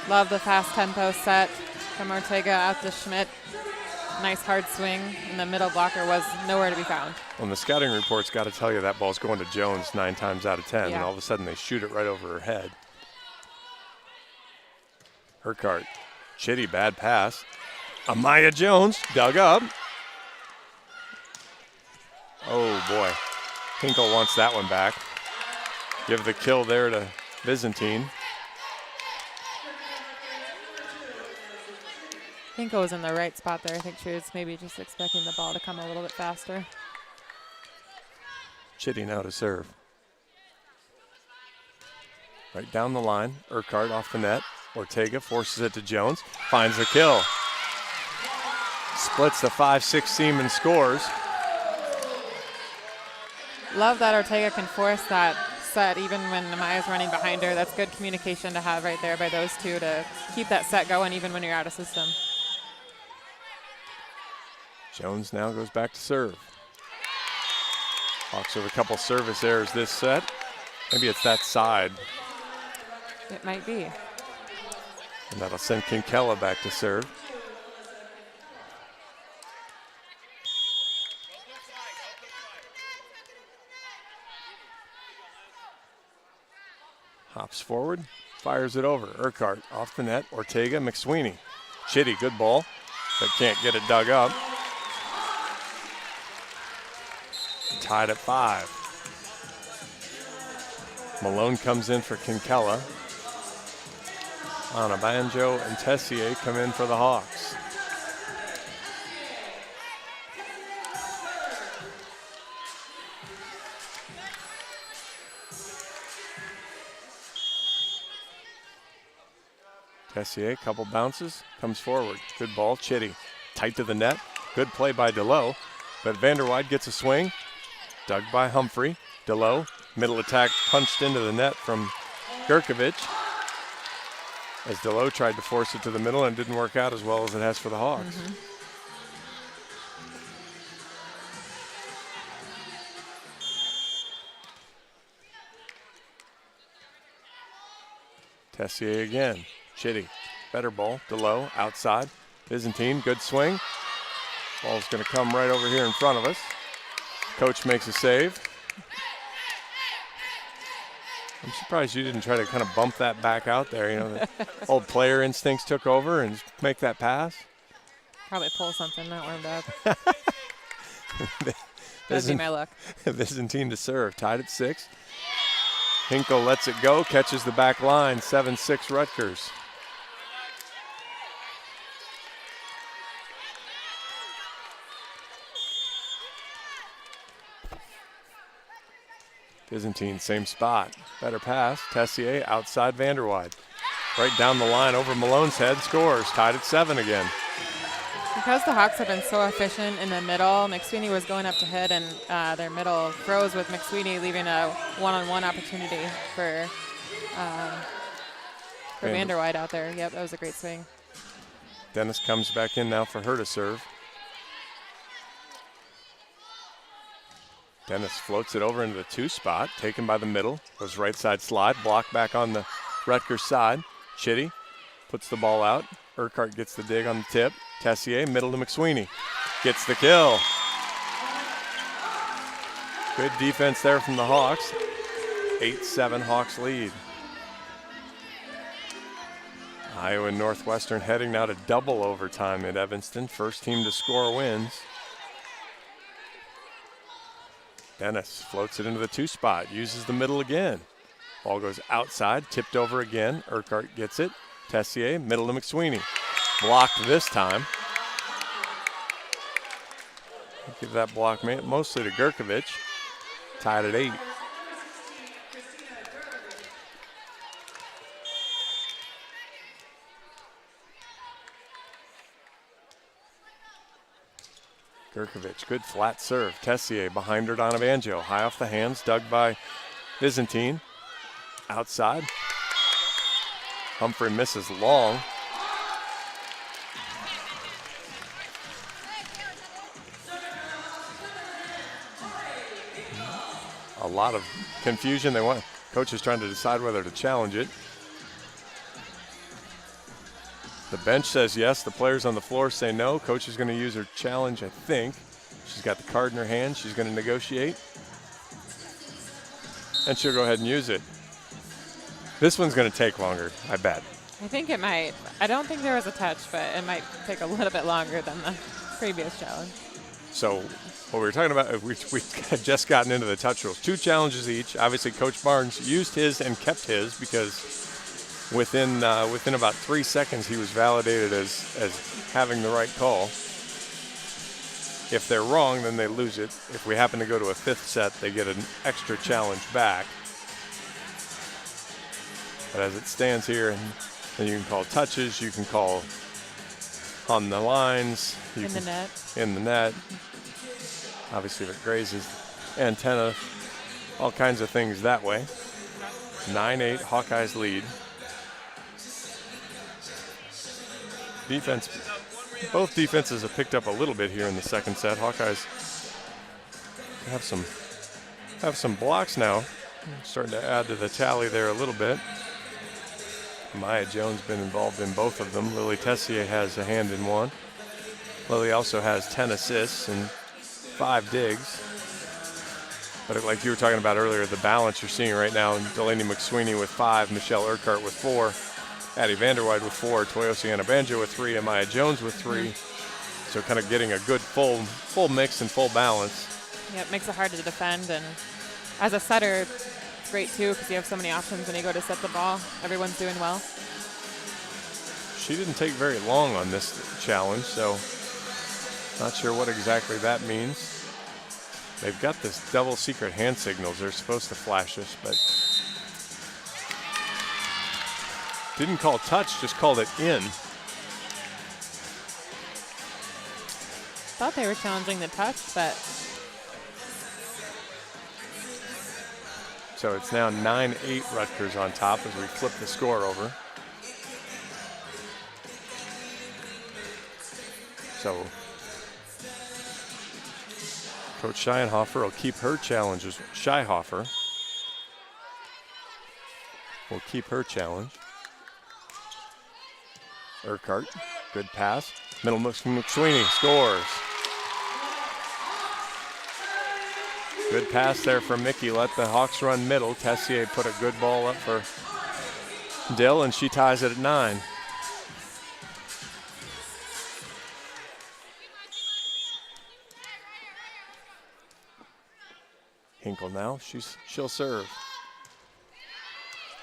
Love the fast tempo set from Ortega out to Schmidt. Nice hard swing, and the middle blocker was nowhere to be found. Well, the scouting report's got to tell you that ball's going to Jones 9 times out of 10, and all of a sudden they shoot it right over her head. Urquhart, Chitty, bad pass. Amaya Jones dug up. Oh boy, Hinkle wants that one back. Give the kill there to Byzantine. Hinkle was in the right spot there. I think she was maybe just expecting the ball to come a little bit faster. Chitty now to serve. Right down the line. Urquhart off the net. Ortega forces it to Jones. Finds the kill. Splits the 5-6 seam and scores. Love that Ortega can force that set even when Amaya's running behind her. That's good communication to have right there by those two to keep that set going even when you're out of system. Jones now goes back to serve. Hawks with a couple service errors this set. Maybe it's that side. It might be. And that'll send Kinkella back to serve. Hops forward, fires it over. Urquhart off the net. Ortega, McSweeney. Chitty, good ball, but can't get it dug up. Tied at 5. Malone comes in for Kinkella. On a banjo and Tessier come in for the Hawks. Tessier, couple bounces, comes forward. Good ball, Chitty. Tight to the net. Good play by DeLoe. But Vanderwide gets a swing. Dug by Humphrey. DeLoe, middle attack punched into the net from Gurkovic. As DeLoe tried to force it to the middle and didn't work out as well as it has for the Hawks. Mm-hmm. Tessier again. Chitty, better ball. DeLoe outside. Byzantine, good swing. Ball's going to come right over here in front of us. Coach makes a save. I'm surprised you didn't try to kind of bump that back out there. You know, the old player instincts took over and make that pass. Probably pull something, not warmed up. That'd be my luck. Byzantine to serve, tied at 6. Hinkle lets it go, catches the back line, 7-6 Rutgers. Byzantine, same spot. Better pass. Tessier outside Vanderwide. Right down the line over Malone's head, scores. Tied at 7 again. Because the Hawks have been so efficient in the middle, McSweeney was going up to hit, and their middle froze with McSweeney, leaving a one-on-one opportunity for Vanderwide out there. Yep, that was a great swing. Dennis comes back in now for her to serve. Dennis floats it over into the 2 spot, taken by the middle, goes right side slide, blocked back on the Rutgers side. Chitty puts the ball out. Urquhart gets the dig on the tip. Tessier, middle to McSweeney. Gets the kill. Good defense there from the Hawks. 8-7 Hawks lead. Iowa Northwestern heading now to double overtime at Evanston. First team to score wins. Dennis floats it into the 2 spot, uses the middle again. Ball goes outside, tipped over again. Urquhart gets it. Tessier, middle to McSweeney. Blocked this time. Give that block mostly to Gurkovich. Tied at 8. Gurkovich, good flat serve. Tessier behind her, Donovan. High off the hands, dug by Byzantine. Outside. Humphrey misses long. A lot of confusion. Coach is trying to decide whether to challenge it. The bench says yes. The players on the floor say no. Coach is going to use her challenge, I think. She's got the card in her hand. She's going to negotiate. And she'll go ahead and use it. This one's going to take longer, I bet. I think it might. I don't think there was a touch, but it might take a little bit longer than the previous challenge. So what we were talking about, we had just gotten into the touch rules. 2 challenges each. Obviously, Coach Barnes used his and kept his because within about 3 seconds, he was validated as having the right call. If they're wrong, then they lose it. If we happen to go to a 5th set, they get an extra challenge back. But as it stands here, and you can call touches, you can call on the lines. In the net. Obviously, if it grazes antenna, all kinds of things that way. 9-8, Hawkeyes lead. Defense, both defenses have picked up a little bit here in the second set. Hawkeyes have some blocks now. Starting to add to the tally there a little bit. Maya Jones been involved in both of them. Lily Tessier has a hand in one. Lily also has 10 assists and 5 digs. But like you were talking about earlier, the balance you're seeing right now, Delaney McSweeney with 5, Michelle Urquhart with 4, Addie Vanderwide with 4, Toyosi Anabanjo with 3, and Maya Jones with 3. So kind of getting a good full mix and full balance. Yeah, it makes it hard to defend. And as a setter, it's great too because you have so many options when you go to set the ball. Everyone's doing well. She didn't take very long on this challenge, so not sure what exactly that means. They've got this double secret hand signals they're supposed to flash us, but didn't call touch, just called it in. Thought they were challenging the touch, but. So it's now 9-8 Rutgers on top as we flip the score over. So Coach Scheinhofer will keep her challenges. Scheihofer will keep her challenge. Urquhart, good pass. Middle McSweeney scores. Good pass there from Mickey. Let the Hawks run middle. Tessier put a good ball up for Dill, and she ties it at 9. Hinkle now. She'll serve.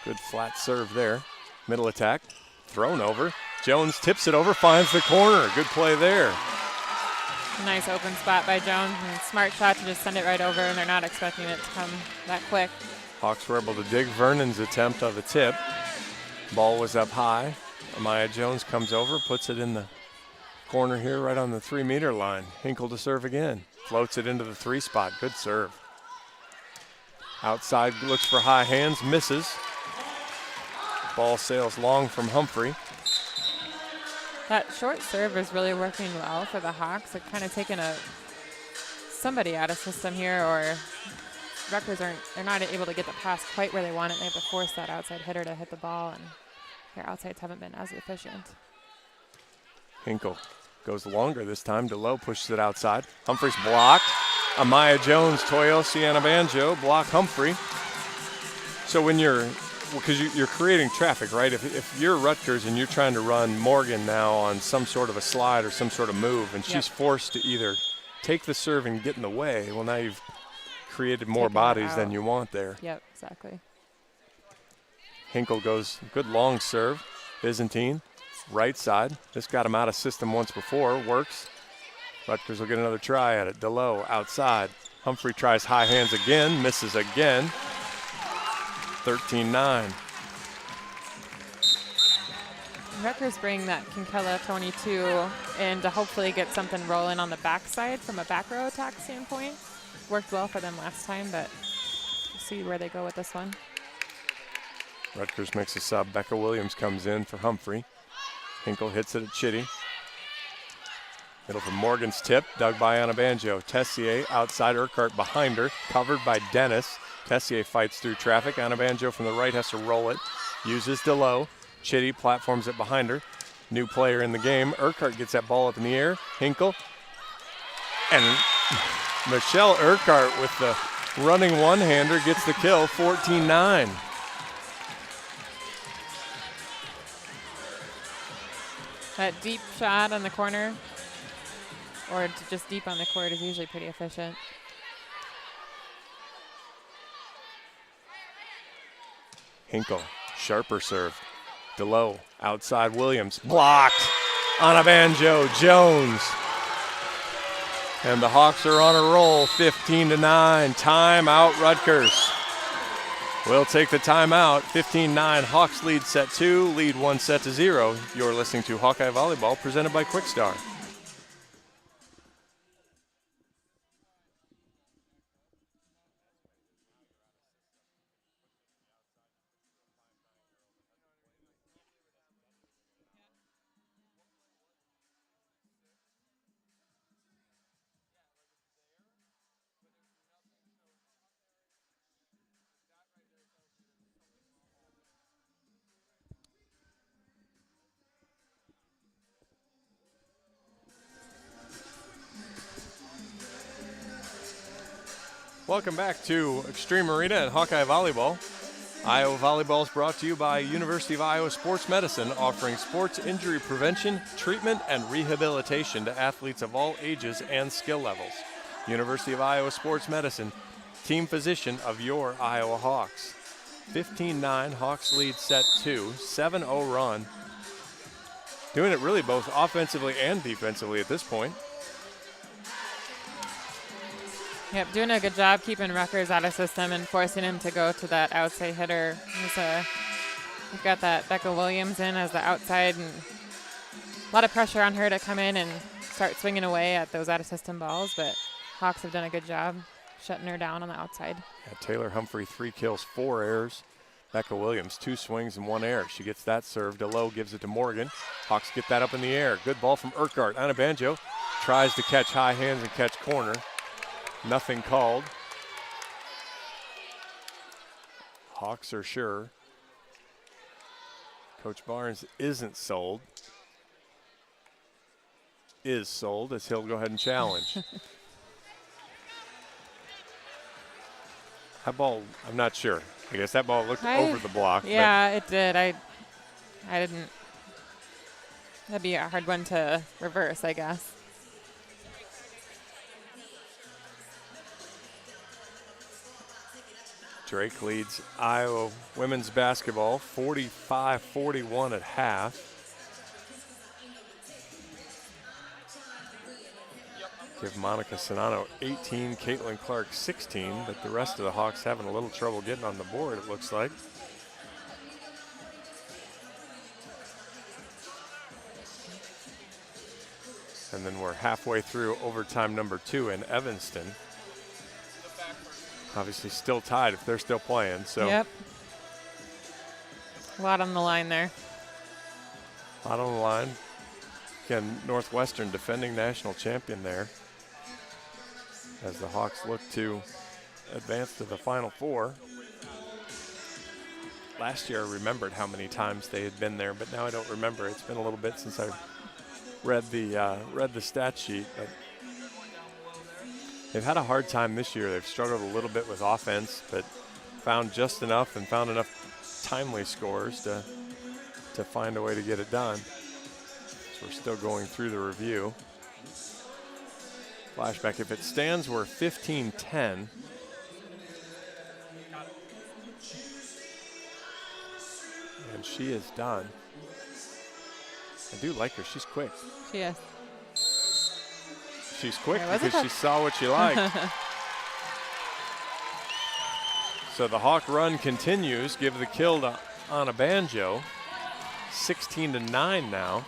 Good flat serve there. Middle attack. Thrown over. Jones tips it over, finds the corner. Good play there. Nice open spot by Jones, and smart shot to just send it right over, and they're not expecting it to come that quick. Hawks were able to dig Vernon's attempt of a tip. Ball was up high. Amaya Jones comes over, puts it in the corner here right on the 3-meter line. Hinkle to serve again. Floats it into the 3 spot. Good serve. Outside looks for high hands, misses. Ball sails long from Humphrey. That short serve is really working well for the Hawks. They're kind of taking somebody out of system here, or Rutgers they're not able to get the pass quite where they want it. They have to force that outside hitter to hit the ball, and their outsides haven't been as efficient. Hinkle goes longer this time. DeLoe pushes it outside. Humphrey's blocked. Amaya Jones, Toyosi Anabanjo block Humphrey. So when because you're creating traffic, right? If you're Rutgers and you're trying to run Morgan now on some sort of a slide or some sort of move, and she's forced to either take the serve and get in the way, well, now you've created more bodies than you want there. Yep, exactly. Hinkle goes good long serve. Byzantine, right side. This got him out of system once before. Works. Rutgers will get another try at it. DeLoe outside. Humphrey tries high hands again, misses again. 13-9. Rutgers bring that Kinkella 22 in to hopefully get something rolling on the backside from a back row attack standpoint. Worked well for them last time, but we'll see where they go with this one. Rutgers makes a sub. Becca Williams comes in for Humphrey. Hinkle hits it at Chitty. Middle for Morgan's tip, dug by Anabanjo. Tessier outside, Urquhart behind her, covered by Dennis. Tessier fights through traffic. Anabanjo from the right has to roll it. Uses DeLoe. Chitty platforms it behind her. New player in the game. Urquhart gets that ball up in the air. Hinkle. And Michelle Urquhart with the running one-hander gets the kill, 14-9. That deep shot on the corner, or just deep on the court, is usually pretty efficient. Hinkle, sharper serve. DeLoe, outside Williams, blocked. Anabanjo, Jones. And the Hawks are on a roll, 15-9. Timeout, Rutgers. We'll take the timeout. 15-9. Hawks lead set 2, lead 1-0. You're listening to Hawkeye Volleyball, presented by Quickstar. Welcome back to Extreme Arena at Hawkeye Volleyball. Iowa Volleyball is brought to you by University of Iowa Sports Medicine, offering sports injury prevention, treatment, and rehabilitation to athletes of all ages and skill levels. University of Iowa Sports Medicine, team physician of your Iowa Hawks. 15-9, Hawks lead set 2, 7-0 run. Doing it really both offensively and defensively at this point. Yep, doing a good job keeping Rutgers out of system and forcing him to go to that outside hitter. We've got that Becca Williams in as the outside, and a lot of pressure on her to come in and start swinging away at those out-of-system balls, but Hawks have done a good job shutting her down on the outside. Yeah, Taylor Humphrey, 3 kills, 4 errors. Becca Williams, 2 swings and 1 error. She gets that serve. DeLoe gives it to Morgan. Hawks get that up in the air. Good ball from Urquhart. Anabanjo tries to catch high hands and catch corner. Nothing called. Hawks are sure. Coach Barnes isn't sold. Is sold, as he'll go ahead and challenge. That ball, I'm not sure. I guess that ball looked over the block. Yeah, it did. I didn't. That'd be a hard one to reverse, I guess. Drake leads Iowa women's basketball 45-41 at half. Give Monica Sonano 18, Caitlin Clark 16, but the rest of the Hawks having a little trouble getting on the board, it looks like. And then we're halfway through overtime number 2 in Evanston. Obviously still tied if they're still playing. So yep. A lot on the line there. A lot on the line. Again, Northwestern defending national champion there, as the Hawks look to advance to the Final Four. Last year I remembered how many times they had been there, but now I don't remember. It's been a little bit since I read the stat sheet. But they've had a hard time this year. They've struggled a little bit with offense, but found just enough and found enough timely scores to find a way to get it done. So we're still going through the review. Flashback, if it stands, we're 15-10. And she is done. I do like her. She's quick. She is. She's quick because she saw what she liked. So the Hawk run continues. Give the kill to Anna Banjo. 16-9 now.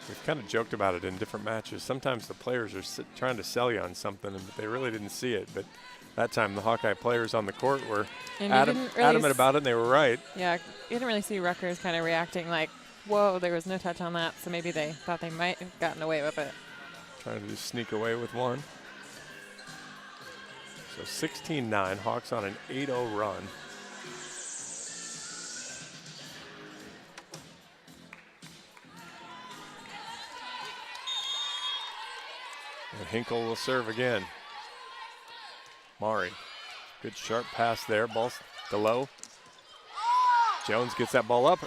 We've kind of joked about it in different matches. Sometimes the players are trying to sell you on something, but they really didn't see it. But that time, the Hawkeye players on the court were adamant about it, and they were right. Yeah, you didn't really see Rutgers kind of reacting like, whoa, there was no touch on that, so maybe they thought they might have gotten away with it. Trying to just sneak away with one. So 16-9, Hawks on an 8-0 run. And Hinkle will serve again. Mari, good sharp pass there. Ball's Delow. Jones gets that ball up.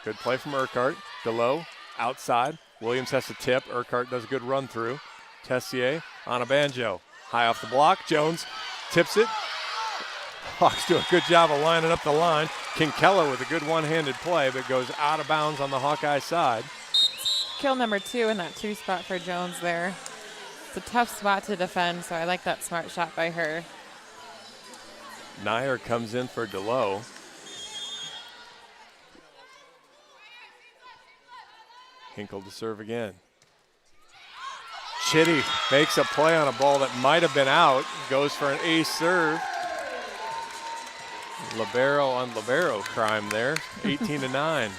Good play from Urquhart. Delow outside. Williams has to tip. Urquhart does a good run through. Tessier on a Banjo. High off the block. Jones tips it. Hawks do a good job of lining up the line. Kinkella with a good one-handed play, but goes out of bounds on the Hawkeye side. Kill number 2 in that 2 spot for Jones there. It's a tough spot to defend, so I like that smart shot by her. Nair comes in for Delow. Hinkle to serve again. Chitty makes a play on a ball that might have been out. Goes for an ace serve. Libero on libero crime there. 18-9.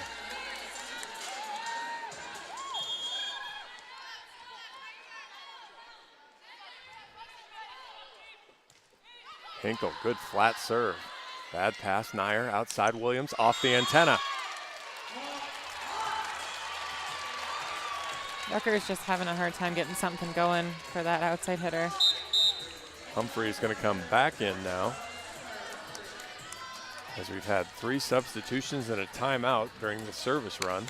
Hinkle, good flat serve. Bad pass, Nair outside Williams, off the antenna. Rutgers just having a hard time getting something going for that outside hitter. Humphrey's going to come back in now, as we've had 3 substitutions and a timeout during the service run.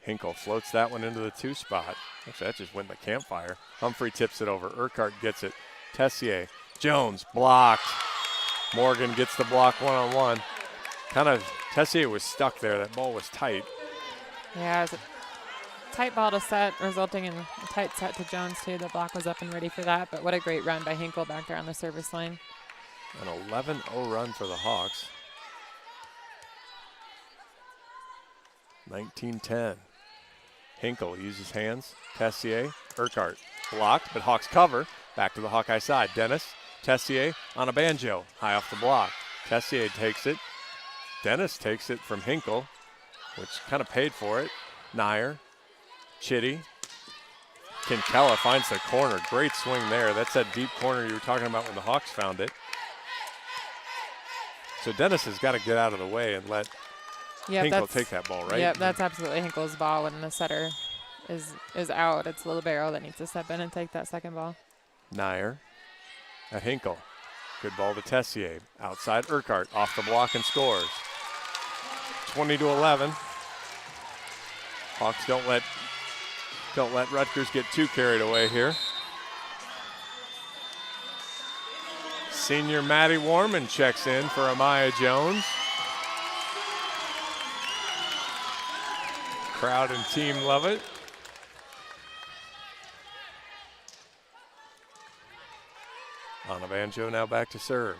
Hinkle floats that one into the 2 spot. Actually, that just went in the campfire. Humphrey tips it over. Urquhart gets it. Tessier. Jones blocked. Morgan gets the block one-on-one. Tessier was stuck there. That ball was tight. Yeah, it was a tight ball to set, resulting in a tight set to Jones, too. The block was up and ready for that, but what a great run by Hinkle back there on the service line. An 11-0 run for the Hawks. 19-10. Hinkle uses hands. Tessier, Urquhart blocked, but Hawks cover. Back to the Hawkeye side. Dennis, Tessier on a Banjo. High off the block. Tessier takes it. Dennis takes it from Hinkle, which kind of paid for it. Nair, Chitty. Kinkella finds the corner. Great swing there. That's that deep corner you were talking about when the Hawks found it. So Dennis has got to get out of the way and let Hinkle take that ball, right? Yep, that's absolutely Hinkle's ball when the setter is out. It's Libero that needs to step in and take that second ball. Nair at Hinkle. Good ball to Tessier. Outside Urquhart off the block and scores. 20-11. Hawks don't let Rutgers get too carried away here. Senior Maddie Warman checks in for Amaya Jones. Crowd and team love it. Onabanjo now back to serve.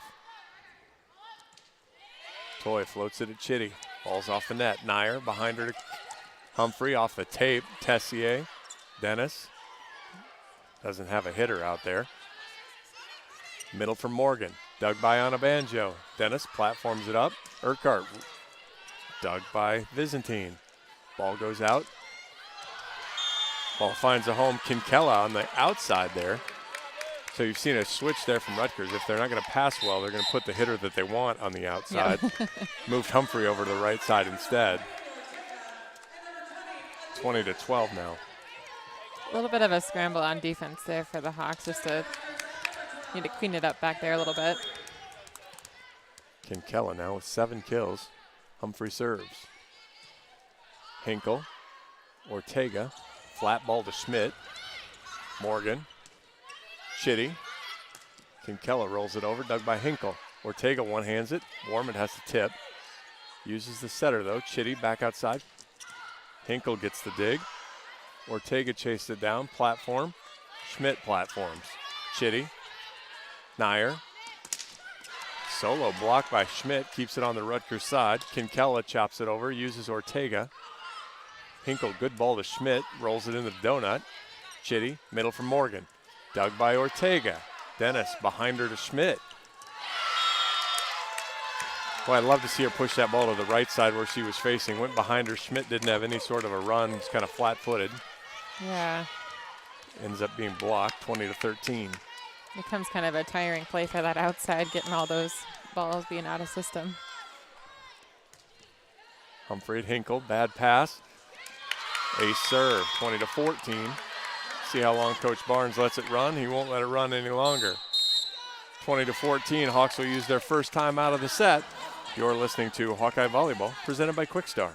Toy floats it at Chitty. Ball's off the net. Nair behind her to Humphrey off the tape. Tessier. Dennis. Doesn't have a hitter out there. Middle for Morgan. Dug by Onabanjo. Dennis platforms it up. Urquhart. Dug by Byzantine. Ball goes out. Ball finds a home. Kinkella on the outside there. So you've seen a switch there from Rutgers. If they're not going to pass well, they're going to put the hitter that they want on the outside. Yep. Moved Humphrey over to the right side instead. 20-12 now. A little bit of a scramble on defense there for the Hawks, just to need to clean it up back there a little bit. Kinkella now with 7 kills. Humphrey serves. Hinkle. Ortega. Flat ball to Schmidt. Morgan. Chitty. Kinkella rolls it over, dug by Hinkle. Ortega one-hands it. Warman has to tip. Uses the setter, though. Chitty back outside. Hinkle gets the dig. Ortega chased it down. Platform. Schmidt platforms. Chitty. Nair. Solo block by Schmidt. Keeps it on the Rutgers side. Kinkella chops it over. Uses Ortega. Hinkle, good ball to Schmidt. Rolls it in the donut. Chitty. Middle for Morgan. Dug by Ortega. Dennis behind her to Schmidt. Boy, I'd love to see her push that ball to the right side where she was facing. Went behind her. Schmidt didn't have any sort of a run. He's kind of flat-footed. Yeah. Ends up being blocked, 20-13. Becomes kind of a tiring play for that outside, getting all those balls being out of system. Humphrey at Hinkle, bad pass. Ace serve, 20-14. See how long Coach Barnes lets it run. He won't let it run any longer. 20-14, Hawks will use their first time out of the set. You're listening to Hawkeye Volleyball, presented by Quickstar.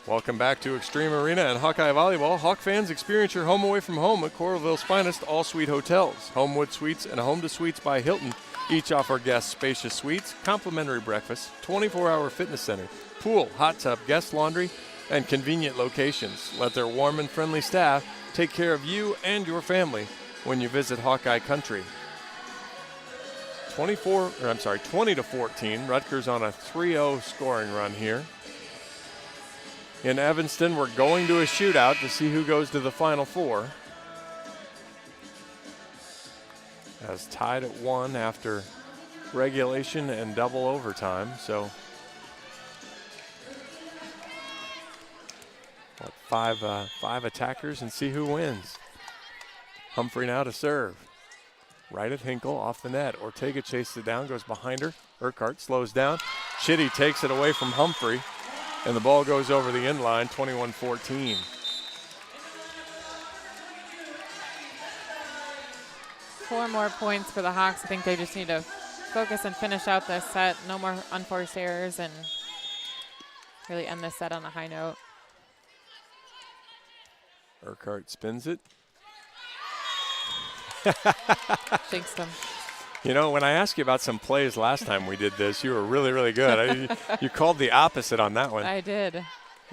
Welcome back to Extreme Arena and Hawkeye Volleyball. Hawk fans, experience your home away from home at Coralville's finest all-suite hotels. Homewood Suites and Home to Suites by Hilton each offer guests spacious suites, complimentary breakfast, 24-hour fitness center, pool, hot tub, guest laundry, and convenient locations. Let their warm and friendly staff take care of you and your family when you visit Hawkeye Country. 20-14, Rutgers on a 3-0 scoring run here. In Evanston, we're going to a shootout to see who goes to the Final Four. As tied at 1 after regulation and double overtime. So, five attackers and see who wins. Humphrey now to serve. Right at Hinkle, off the net. Ortega chases it down, goes behind her. Urquhart slows down. Chitty takes it away from Humphrey. And the ball goes over the inline, 21-14. Four more points for the Hawks. I think they just need to focus and finish out this set. No more unforced errors and really end this set on a high note. Urquhart spins it. Jinxed them. You know, when I asked you about some plays last time we did this, you were really, really good. You called the opposite on that one. I did.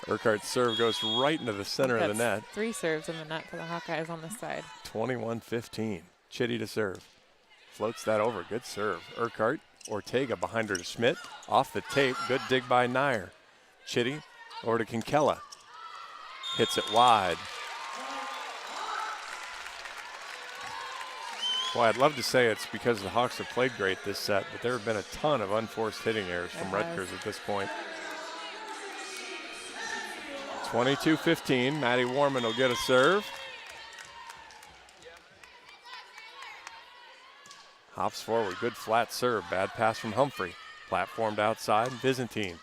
Urquhart's serve goes right into the center of the net. 3 serves in the net for the Hawkeyes on this side. 21-15. Chitty to serve. Floats that over. Good serve. Urquhart. Ortega behind her to Schmidt. Off the tape. Good dig by Nair. Chitty over to Kinkella. Hits it wide. Boy, I'd love to say it's because the Hawks have played great this set, but there have been a ton of unforced hitting errors from Rutgers at this point. 22-15. Maddie Warman will get a serve. Hops forward. Good flat serve. Bad pass from Humphrey. Platformed outside. Byzantine.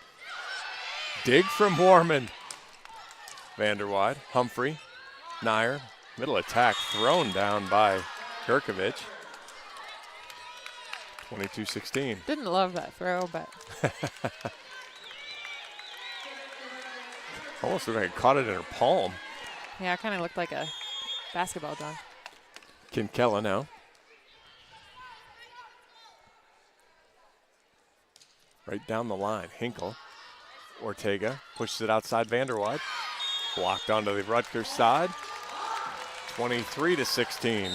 Dig from Warman. Vanderwide. Humphrey. Nair. Middle attack thrown down by Gerkovich. 22-16. Didn't love that throw, but. Almost looked like it caught it in her palm. Yeah, it kind of looked like a basketball dunk. Kinkella now. Right down the line. Hinkle. Ortega pushes it outside Vanderwide. Blocked onto the Rutgers side. 23-16.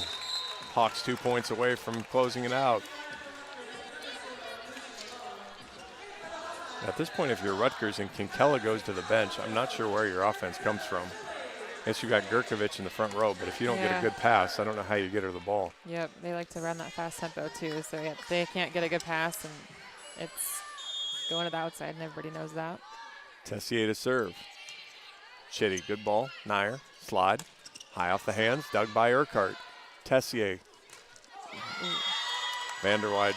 Hawks 2 points away from closing it out. At this point, if you're Rutgers and Kinkella goes to the bench, I'm not sure where your offense comes from. I guess you got Gerkovich in the front row, but if you don't get a good pass, I don't know how you get her the ball. Yep, they like to run that fast tempo too, so yep, they can't get a good pass, and it's going to the outside, and everybody knows that. Tessier to serve. Chitty, good ball. Nair, slide. High off the hands, dug by Urquhart. Tessier. Vanderwide.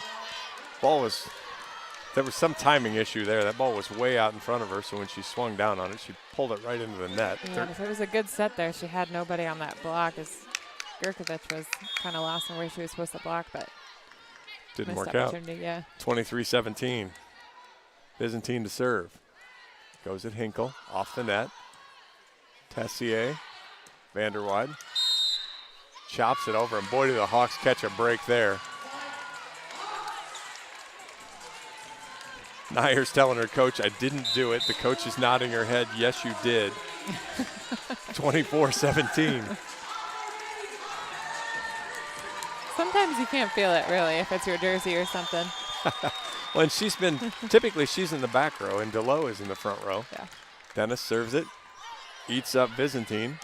There was some timing issue there. That ball was way out in front of her, so when she swung down on it, she pulled it right into the net. Yeah, if it was a good set there, she had nobody on that block, as Gerkovich was kind of lost in where she was supposed to block, but didn't work out. Yeah. 23-17. Byzantine to serve. Goes at Hinkle, off the net. Tessier, Vanderwide. Chops it over, and boy, do the Hawks catch a break there. Nair's telling her coach, I didn't do it. The coach is nodding her head, yes, you did. 24-17. Sometimes you can't feel it, really, if it's your jersey or something. Well, and typically she's in the back row, and DeLoe is in the front row. Yeah. Dennis serves it, eats up Byzantine.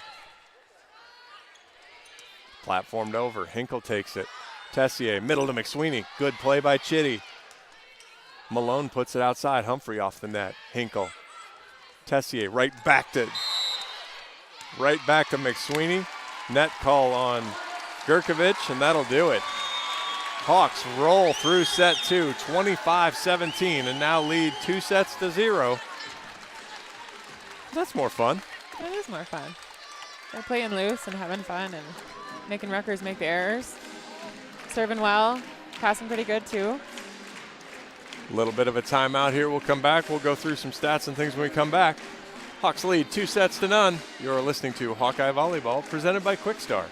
Platformed over, Hinkle takes it. Tessier, middle to McSweeney. Good play by Chitty. Malone puts it outside. Humphrey off the net. Hinkle. Tessier right back to McSweeney. Net call on Gerkovich, and that'll do it. Hawks roll through set 2, 25-17, and now lead 2-0. That's more fun. It is more fun. They're playing loose and having fun and making Rutgers make the errors. Serving well, passing pretty good too. A little bit of a timeout here. We'll come back. We'll go through some stats and things when we come back. Hawks lead 2-0. You're listening to Hawkeye Volleyball, presented by Quickstar.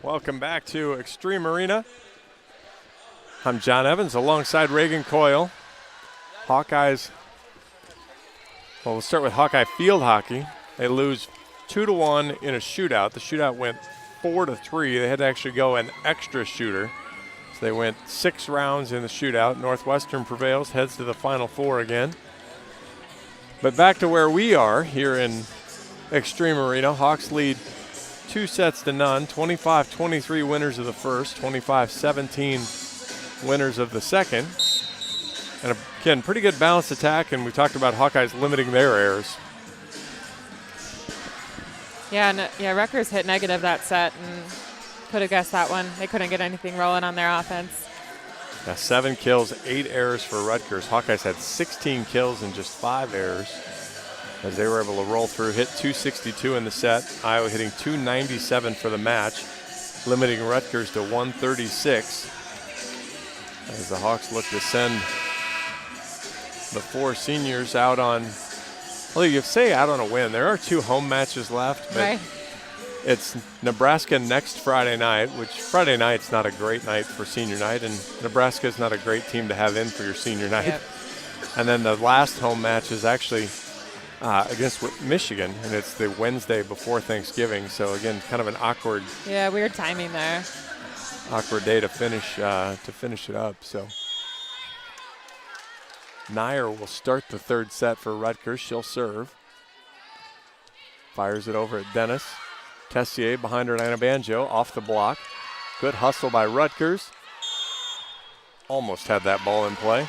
Welcome back to Extreme Arena. I'm John Evans alongside Reagan Coyle. Hawkeyes, well, we'll start with Hawkeye field hockey. They lose 2-1 in a shootout. The shootout went 4-3. They had to actually go an extra shooter. So they went 6 rounds in the shootout. Northwestern prevails, heads to the Final Four again. But back to where we are here in Extreme Arena. Hawks lead 2-0, 25-23 winners of the first, 25-17 winners of the second. And again, pretty good balanced attack, and we talked about Hawkeyes limiting their errors. Yeah, Rutgers hit negative that set and could have guessed that one. They couldn't get anything rolling on their offense. Yeah, 7 kills, 8 errors for Rutgers. Hawkeyes had 16 kills and just 5 errors as they were able to roll through, hit 262 in the set. Iowa hitting 297 for the match, limiting Rutgers to 136 as the Hawks look to send the 4 seniors out on, well, you say out on a win. There are 2 home matches left, but right. It's Nebraska next Friday night, which Friday night's not a great night for senior night, and Nebraska's not a great team to have in for your senior night. Yep. And then the last home match is actually against Michigan, and it's the Wednesday before Thanksgiving. So again, kind of an awkward, weird timing there. Awkward day to finish it up. So Nair will start the third set for Rutgers. She'll serve. Fires it over at Dennis. Tessier behind her, Anna Banjo off the block. Good hustle by Rutgers. Almost had that ball in play.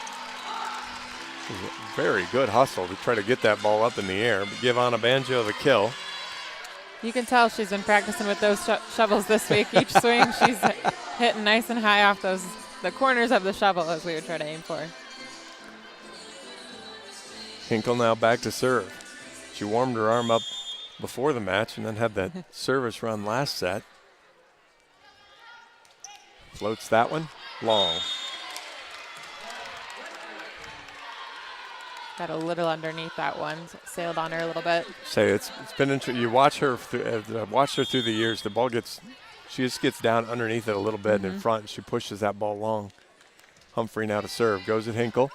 Very good hustle to try to get that ball up in the air, but give Anna Banjo the kill. You can tell she's been practicing with those shovels this week. Each swing, she's hitting nice and high off the corners of the shovel as we would try to aim for. Hinkle now back to serve. She warmed her arm up before the match and then had that service run last set. Floats that one long. Got a little underneath that one, sailed on her a little bit. Say it's been interesting. You watch her watched her through the years. The ball she just gets down underneath it a little bit and in front, and she pushes that ball long. Humphrey now to serve, goes at Hinkle,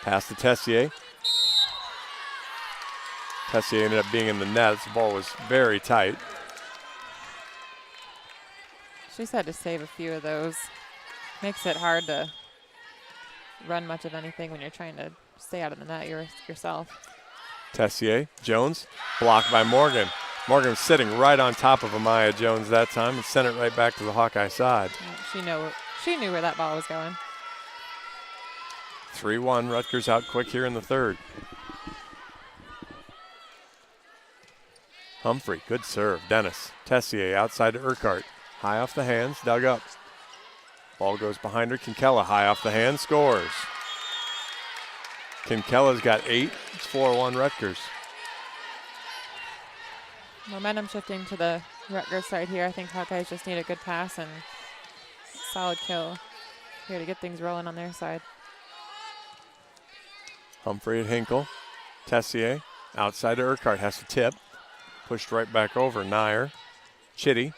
pass to Tessier. Tessier ended up being in the net. The ball was very tight. She's had to save a few of those. Makes it hard to run much of anything when you're trying to stay out of the net yourself. Tessier, Jones, blocked by Morgan. Morgan sitting right on top of Amaya Jones that time and sent it right back to the Hawkeye side. Yeah, she knew where that ball was going. 3-1, Rutgers out quick here in the third. Humphrey, good serve. Dennis, Tessier outside to Urquhart. High off the hands, dug up. Ball goes behind her. Kinkella high off the hands, scores. Kinkella's got 8. It's 4-1 Rutgers. Momentum shifting to the Rutgers side here. I think Hawkeyes just need a good pass and solid kill here to get things rolling on their side. Humphrey at Hinkle. Tessier outside to Urquhart, has to tip. Pushed right back over. Nair, Chitty,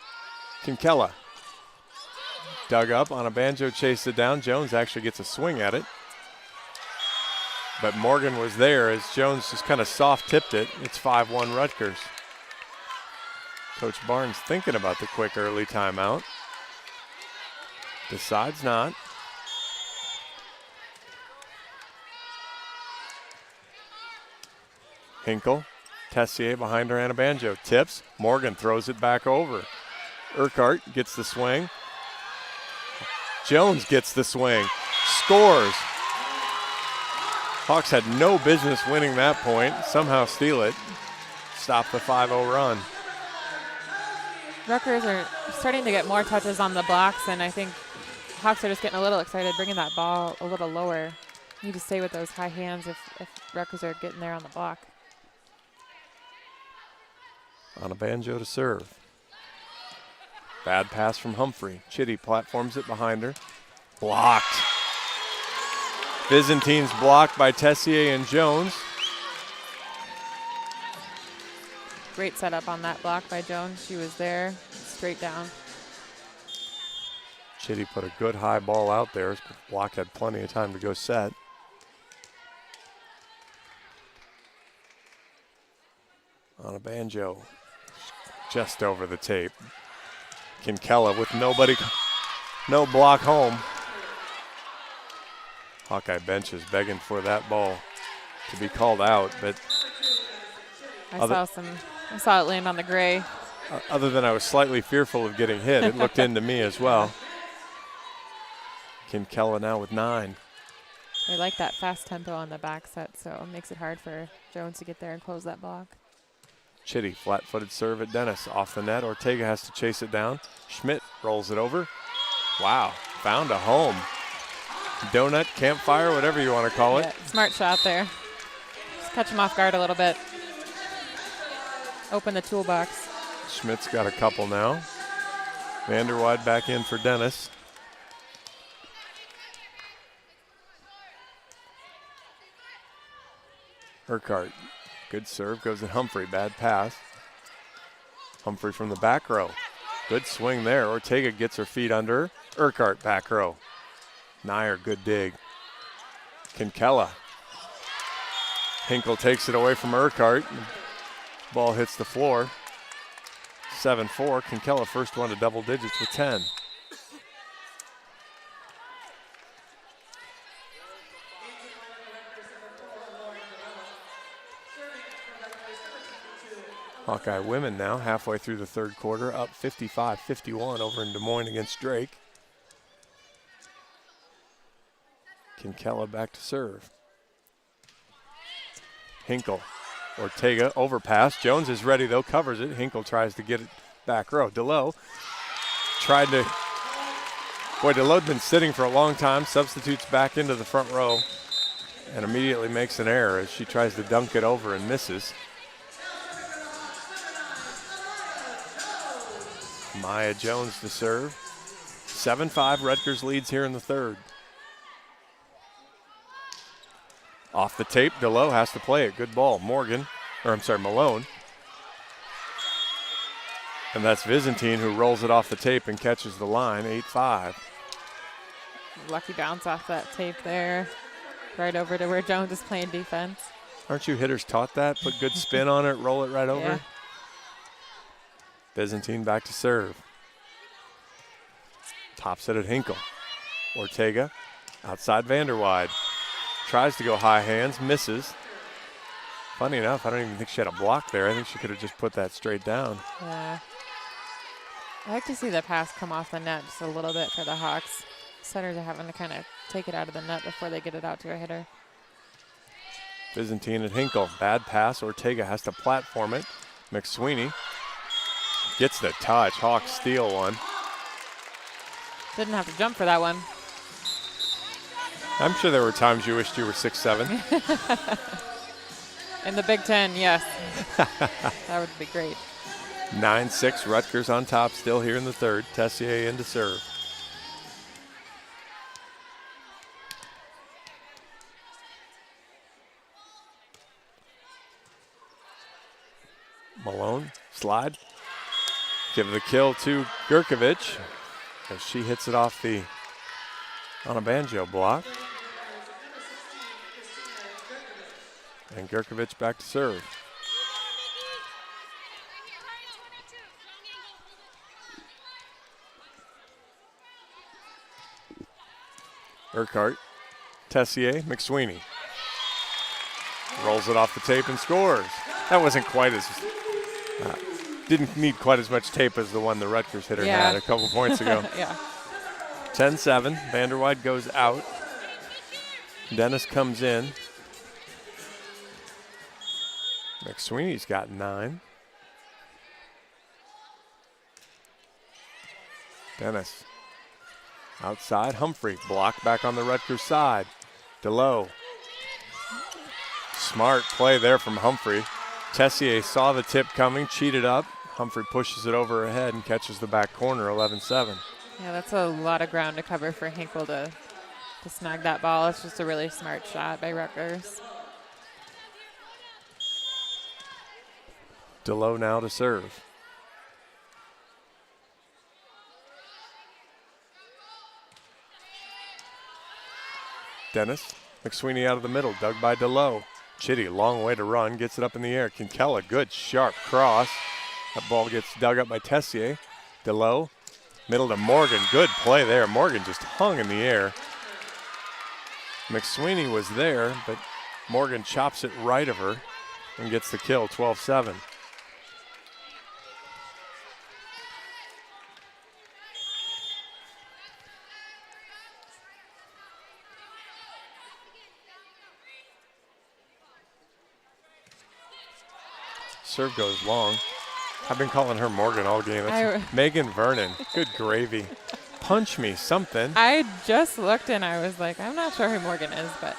Kinkella. Dug up on a Banjo, chased it down. Jones actually gets a swing at it. But Morgan was there as Jones just kind of soft tipped it. It's 5-1 Rutgers. Coach Barnes thinking about the quick early timeout. Decides not. Hinkle, Tessier behind her, Anna Banjo. Tips, Morgan throws it back over. Urquhart gets the swing. Jones gets the swing, scores. Hawks had no business winning that point. Somehow steal it. Stop the 5-0 run. Rutgers are starting to get more touches on the blocks, and I think Hawks are just getting a little excited, bringing that ball a little lower. Need to stay with those high hands if Rutgers are getting there on the block. On a Banjo to serve. Bad pass from Humphrey. Chitty platforms it behind her. Blocked. Byzantine's blocked by Tessier and Jones. Great setup on that block by Jones. She was there, straight down. Chitty put a good high ball out there. Block had plenty of time to go set. On a banjo, just over the tape. Kinkella with no block home. Hawkeye bench is begging for that ball to be called out, but I saw it land on the gray. Other than I was slightly fearful of getting hit, it looked into me as well. Kinkella now with 9. They like that fast tempo on the back set, so it makes it hard for Jones to get there and close that block. Chitty, flat-footed serve at Dennis. Off the net, Ortega has to chase it down. Schmidt rolls it over. Wow, found a home. Donut, campfire, whatever you want to call it. Yeah, smart shot there. Just catch him off guard a little bit. Open the toolbox. Schmidt's got a couple now. Vanderwide back in for Dennis. Urquhart, good serve, goes to Humphrey, bad pass. Humphrey from the back row. Good swing there. Ortega gets her feet under. Urquhart back row. Nyer, good dig. Kinkella. Hinkle takes it away from Urquhart. Ball hits the floor. 7-4. Kinkella first one to double digits with 10. Hawkeye women now halfway through the third quarter, up 55-51 over in Des Moines against Drake. Kinkella back to serve. Hinkle, Ortega, overpass. Jones is ready though, covers it. Hinkle tries to get it back row. DeLoe tried to, DeLoe's been sitting for a long time, substitutes back into the front row and immediately makes an error as she tries to dunk it over and misses. Maya Jones to serve. 7-5, Rutgers leads here in the third. Off the tape, DeLoe has to play it. Good ball. Malone. And that's Byzantine who rolls it off the tape and catches the line, 8-5. Lucky bounce off that tape there. Right over to where Jones is playing defense. Aren't you hitters taught that? Put good spin on it, roll it right over? Yeah. Byzantine back to serve. Tops it at Hinkle. Ortega outside Vanderwide. Tries to go high hands, misses. Funny enough, I don't even think she had a block there. I think she could have just put that straight down. Yeah. I like to see the pass come off the net just a little bit for the Hawks. Setters are having to kind of take it out of the net before they get it out to a hitter. Byzantine at Hinkle. Bad pass. Ortega has to platform it. McSweeney gets the touch. Hawks steal one. Didn't have to jump for that one. I'm sure there were times you wished you were 6'7". In the Big Ten, yes. That would be great. 9-6, Rutgers on top still here in the third. Tessier in to serve. Malone, slide. Give the kill to Gurkovic as she hits it off on a banjo block. And Gurkovic back to serve. Urquhart, Tessier, McSweeney. Rolls it off the tape and scores. That wasn't quite as, didn't need quite as much tape as the one the Rutgers hitter had a couple points ago. Yeah. 10-7, Vanderwide goes out. Dennis comes in. McSweeney's got 9. Dennis outside, Humphrey, block back on the Rutgers side. DeLoe. Smart play there from Humphrey. Tessier saw the tip coming, cheated up. Humphrey pushes it over her head and catches the back corner, 11-7. Yeah, that's a lot of ground to cover for Hinkle to snag that ball. It's just a really smart shot by Rutgers. DeLoe now to serve. Dennis. McSweeney out of the middle, dug by DeLoe. Chitty, long way to run, gets it up in the air. Kinkella, good sharp cross. That ball gets dug up by Tessier. DeLoe, middle to Morgan, good play there. Morgan just hung in the air. McSweeney was there, but Morgan chops it right of her and gets the kill, 12-7. Serve goes long. I've been calling her Morgan all game. That's Megan Vernon. Good gravy. Punch me, something. I just looked and I was like, I'm not sure who Morgan is, but.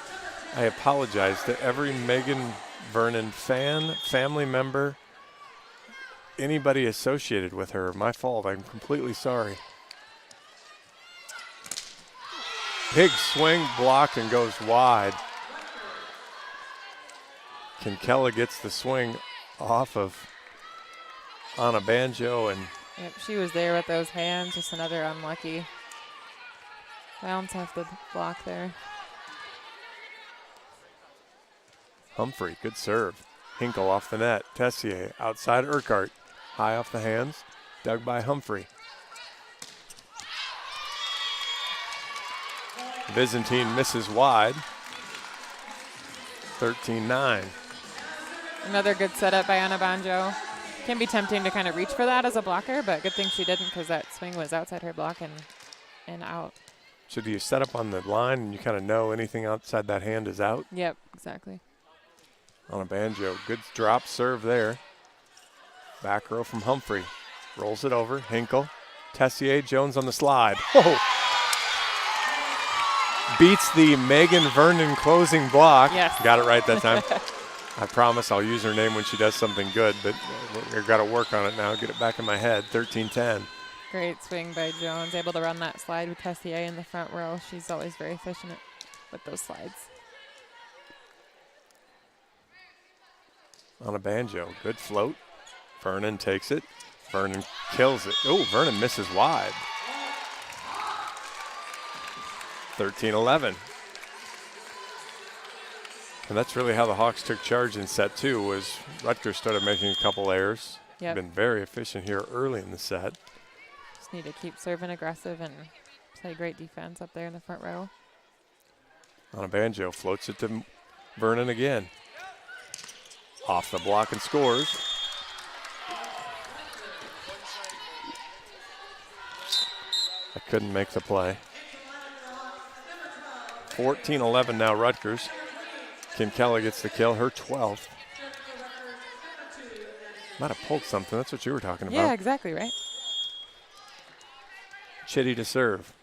I apologize to every Megan Vernon fan, family member, anybody associated with her. My fault. I'm completely sorry. Big swing, blocked, and goes wide. Kinkella gets the swing off of Anna Banjo, and yep, she was there with those hands. Just another unlucky bounce off the block there. Humphrey, good serve. Hinkle off the net. Tessier outside Urquhart. High off the hands. Dug by Humphrey. Byzantine misses wide. 13-9. Another good setup by Anna Banjo. Can be tempting to kind of reach for that as a blocker, but good thing she didn't because that swing was outside her block and out. So do you set up on the line and you kind of know anything outside that hand is out? Yep, exactly. Anna Banjo, good drop serve there. Back row from Humphrey. Rolls it over, Hinkle. Tessier, Jones on the slide. Whoa! Beats the Megan Vernon closing block. Yes. Got it right that time. I promise I'll use her name when she does something good, but we've got to work on it now. Get it back in my head. 13-10. Great swing by Jones. Able to run that slide with Tessier in the front row. She's always very efficient with those slides. On a Banjo. Good float. Vernon takes it. Vernon kills it. Oh, Vernon misses wide. 13-11. And that's really how the Hawks took charge in set two, was Rutgers started making a couple errors. Yep. Been very efficient here early in the set. Just need to keep serving aggressive and play great defense up there in the front row. On a Banjo, floats it to Vernon again. Off the block and scores. I couldn't make the play. 14-11 now Rutgers. Kinkella gets the kill, her 12th. Might have pulled something. That's what you were talking about. Yeah, exactly, right? Chitty to serve.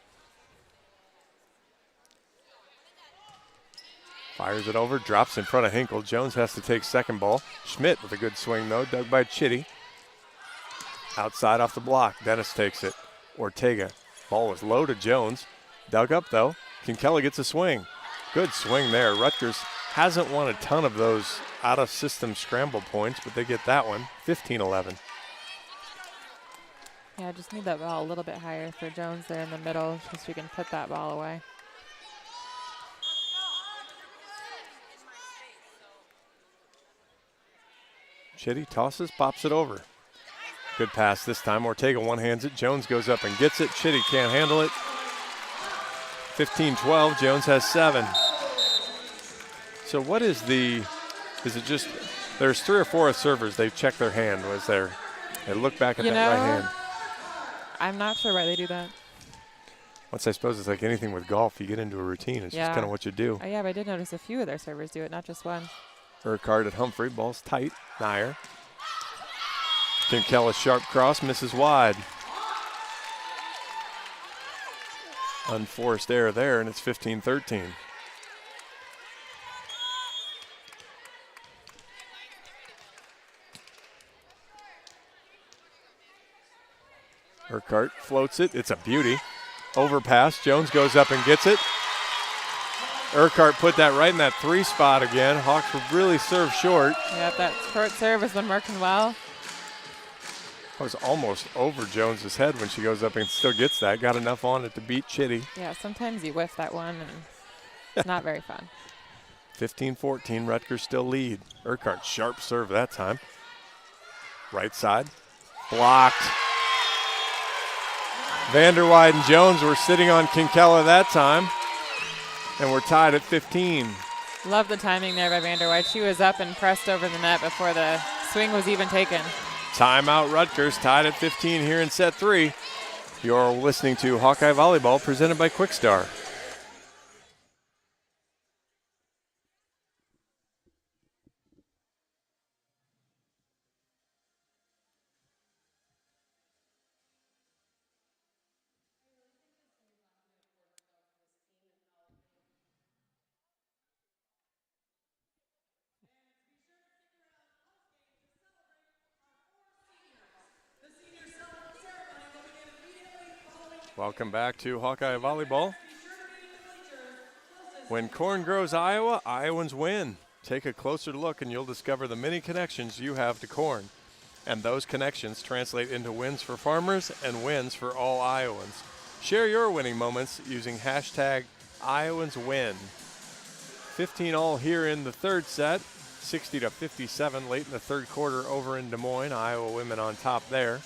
Fires it over, drops in front of Hinkle. Jones has to take second ball. Schmidt with a good swing, though, dug by Chitty. Outside off the block. Dennis takes it. Ortega. Ball was low to Jones. Dug up, though. Kinkella gets a swing. Good swing there. Rutgers hasn't won a ton of those out-of-system scramble points, but they get that one. 15-11. Yeah, just need that ball a little bit higher for Jones there in the middle so she can put that ball away. Chitty tosses, pops it over. Good pass this time. Ortega one-hands it. Jones goes up and gets it. Chitty can't handle it. 15-12. Jones has 7. So what is is it just, there's 3 or 4 servers, they've checked their hand. Was there, they look back at that right hand. I'm not sure why they do that. Once I suppose it's like anything with golf, you get into a routine. It's just kind of what you do. Yeah, but I did notice a few of their servers do it, not just one. Urquhart at Humphrey, ball's tight. Nair. Kinkella sharp cross, misses wide. Unforced error there, and it's 15-13. Urquhart floats it. It's a beauty. Overpass. Jones goes up and gets it. Urquhart put that right in that 3 spot again. Hawks would really serve short. Yep, that short serve has been working well. That was almost over Jones's head when she goes up and still gets that. Got enough on it to beat Chitty. Yeah, sometimes you whiff that one and It's not very fun. 15-14, Rutgers still lead. Urquhart, sharp serve that time. Right side, blocked. Vanderwide and Jones were sitting on Kinkella that time, and we're tied at 15. Love the timing there by Vanderwide. She was up and pressed over the net before the swing was even taken. Timeout Rutgers, tied at 15 here in set 3. You're listening to Hawkeye Volleyball presented by Quickstar. Welcome back to Hawkeye Volleyball. When corn grows Iowa, Iowans win. Take a closer look and you'll discover the many connections you have to corn. And those connections translate into wins for farmers and wins for all Iowans. Share your winning moments using hashtag IowansWin. 15-all here in the third set, 60-57 late in the third quarter over in Des Moines. Iowa women on top there.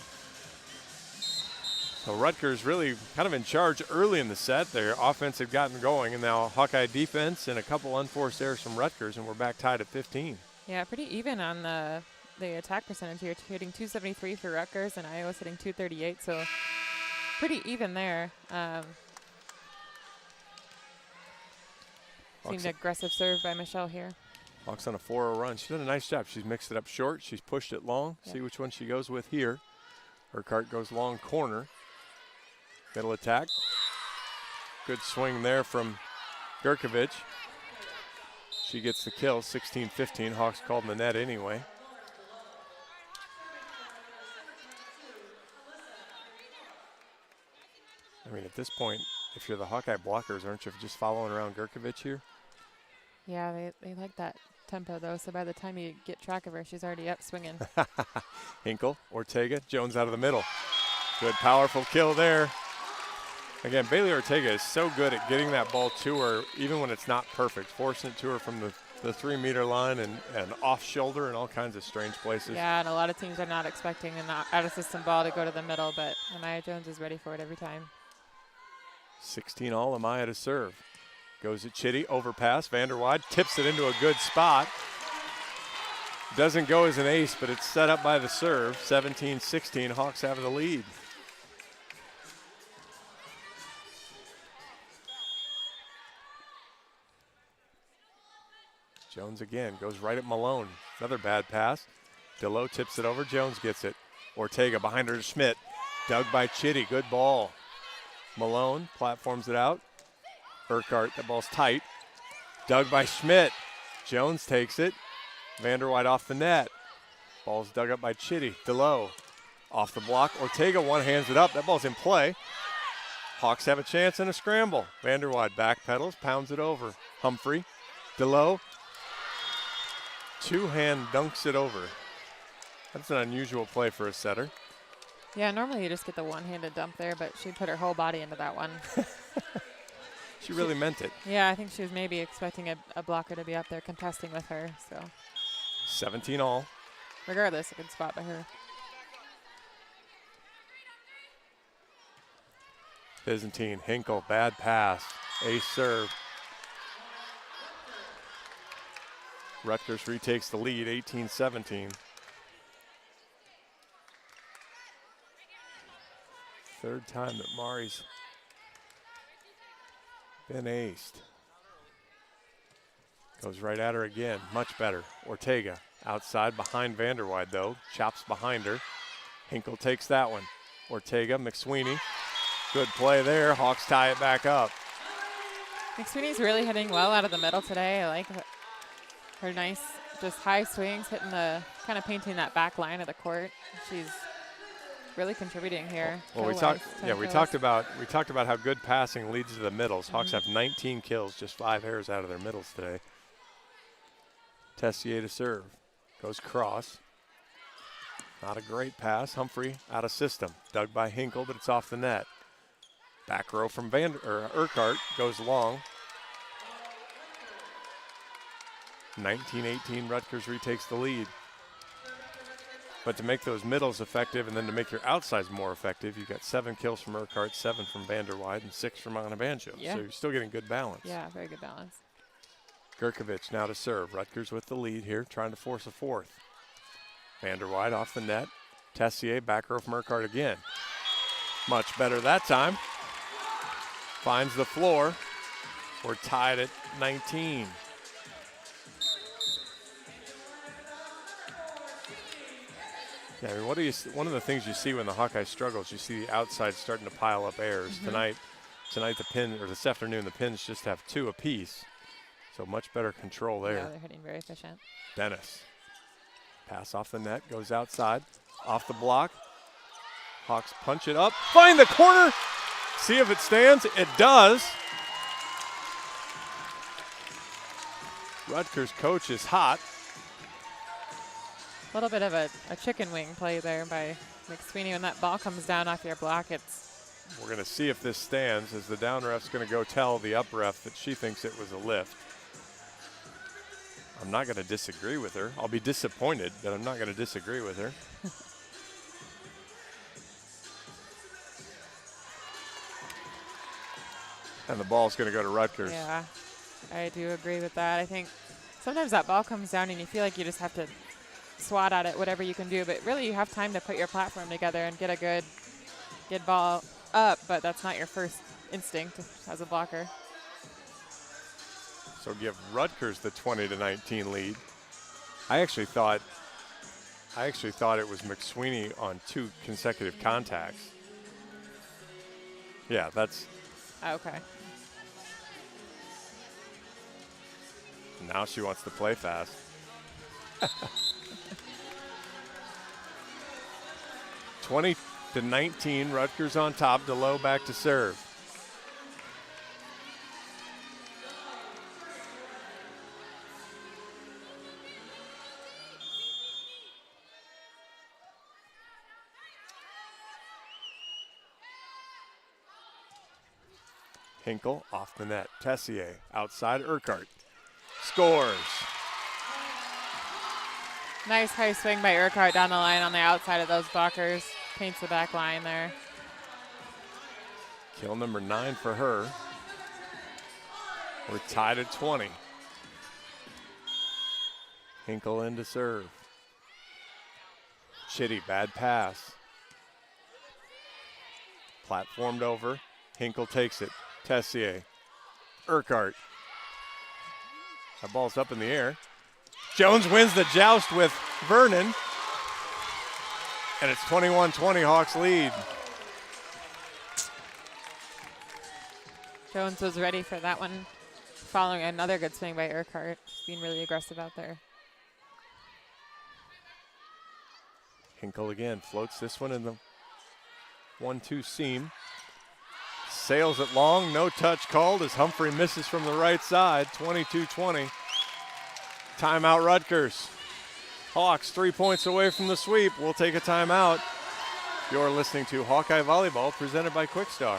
So Rutgers really kind of in charge early in the set. Their offense had gotten going, and now Hawkeye defense and a couple unforced errors from Rutgers, and we're back tied at 15. Yeah, pretty even on the attack percentage here. Hitting 273 for Rutgers, and Iowa's hitting 238, so pretty even there. Seemed aggressive serve by Michelle here. Hawks on a 4-0 run. She's done a nice job. She's mixed it up short. She's pushed it long. Yep. See which one she goes with here. Urquhart goes long corner. Middle attack. Good swing there from Gurkovic. She gets the kill, 16-15. Hawks called in the net anyway. I mean, at this point, if you're the Hawkeye blockers, aren't you just following around Gurkovic here? Yeah, they like that tempo, though, so by the time you get track of her, she's already up swinging. Hinkle, Ortega, Jones out of the middle. Good, powerful kill there. Again, Bailey Ortega is so good at getting that ball to her, even when it's not perfect, forcing it to her from the 3-meter line and off shoulder and all kinds of strange places. Yeah, and a lot of teams are not expecting an out-of-system ball to go to the middle, but Amaya Jones is ready for it every time. 16-all, Amaya to serve. Goes at Chitty, overpass, Vanderwide, tips it into a good spot. Doesn't go as an ace, but it's set up by the serve. 17-16, Hawks have the lead. Jones again, goes right at Malone. Another bad pass. DeLoe tips it over, Jones gets it. Ortega behind her to Schmidt. Dug by Chitty, good ball. Malone platforms it out. Urquhart, that ball's tight. Dug by Schmidt. Jones takes it. Vanderwide off the net. Ball's dug up by Chitty. DeLoe off the block. Ortega one-hands it up. That ball's in play. Hawks have a chance in a scramble. Vanderwide backpedals, pounds it over. Humphrey, DeLoe. Two-hand dunks it over. That's an unusual play for a setter. Yeah, normally you just get the one-handed dump there, but she put her whole body into that one. She really meant it. Yeah, I think she was maybe expecting a blocker to be up there contesting with her. So 17-all. Regardless, a good spot by her. Byzantine, Hinkle, bad pass. Ace serve. Rutgers retakes the lead, 18-17. Third time that Mari's been aced. Goes right at her again, much better. Ortega outside behind Vanderwide though, chops behind her. Hinkle takes that one. Ortega, McSweeney, good play there. Hawks tie it back up. McSweeney's really hitting well out of the middle today. I like her nice, just high swings, hitting the, kind of painting that back line of the court. She's really contributing here. Well, we talked about how good passing leads to the middles. Hawks have 19 kills, just 5 errors out of their middles today. Tessier to serve, goes cross. Not a great pass. Humphrey out of system, dug by Hinkle, but it's off the net. Back row from Urquhart goes long. 19-18, Rutgers retakes the lead. But to make those middles effective and then to make your outsides more effective, you've got 7 kills from Urquhart, 7 from Vanderweide, and 6 from Anabanjo. Yeah. So you're still getting good balance. Yeah, very good balance. Gurkovich now to serve. Rutgers with the lead here, trying to force a fourth. Vanderweide off the net. Tessier back row from Urquhart again. Much better that time. Finds the floor. We're tied at 19. Yeah, I mean, one of the things you see when the Hawkeyes struggles, you see the outside starting to pile up errors. Tonight the pin, or this afternoon, the pins just have 2 apiece. So much better control there. Yeah, they're hitting very efficient. Dennis. Pass off the net, goes outside, off the block. Hawks punch it up, find the corner, see if it stands. It does. Rutgers coach is hot. A little bit of a chicken wing play there by McSweeney. When that ball comes down off your block, We're going to see if this stands, as the down ref's going to go tell the up ref that she thinks it was a lift. I'm not going to disagree with her. I'll be disappointed, but I'm not going to disagree with her. And the ball's going to go to Rutgers. Yeah, I do agree with that. I think sometimes that ball comes down and you feel like you just have to swat at it, whatever you can do. But really, you have time to put your platform together and get a good ball up, but that's not your first instinct as a blocker. So give Rutgers the 20-19 lead. I actually thought it was McSweeney on 2 consecutive contacts. Yeah, that's. Okay. Now she wants to play fast. 20-19, Rutgers on top. DeLoe back to serve. Hinkle off the net. Tessier outside Urquhart. Scores. Nice high swing by Urquhart down the line on the outside of those blockers. Paints the back line there. Kill number 9 for her. We're tied at 20. Hinkle in to serve. Chitty, bad pass. Platformed over. Hinkle takes it. Tessier. Urquhart. That ball's up in the air. Jones wins the joust with Vernon. And it's 21-20, Hawks lead. Jones was ready for that one, following another good swing by Urquhart. Being really aggressive out there. Hinkle again floats this one in the 1-2 seam. Sails it long, no touch called as Humphrey misses from the right side. 22-20. Timeout Rutgers. Hawks 3 points away from the sweep. We'll take a timeout. You're listening to Hawkeye Volleyball presented by Quickstar.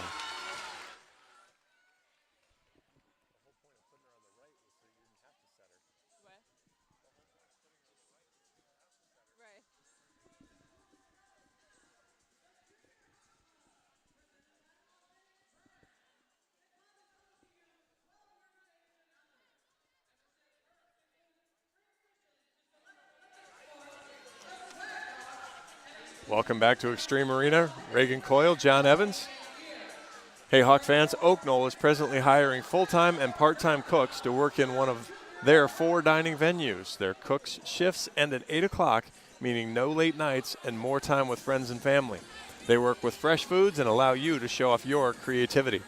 Welcome back to Extreme Arena. Reagan Coyle, John Evans. Hey, Hawk fans, Oak Knoll is presently hiring full-time and part-time cooks to work in one of their 4 dining venues. Their cooks' shifts end at 8 o'clock, meaning no late nights and more time with friends and family. They work with fresh foods and allow you to show off your creativity.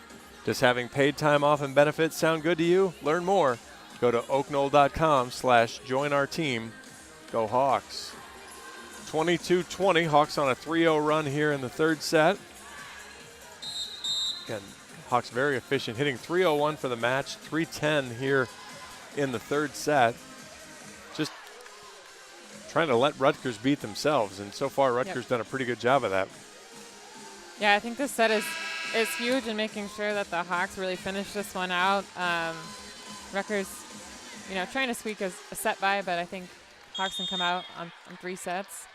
Does having paid time off and benefits sound good to you? Learn more. Go to oakknoll.com/join our team. Go Hawks. 22-20, Hawks on a 3-0 run here in the third set. Again, Hawks very efficient, hitting 301 for the match, 310 here in the third set. Just trying to let Rutgers beat themselves, and so far Rutgers done a pretty good job of that. Yeah, I think this set is huge in making sure that the Hawks really finish this one out. Rutgers trying to squeak a set by, but I think Hawks can come out on 3 sets.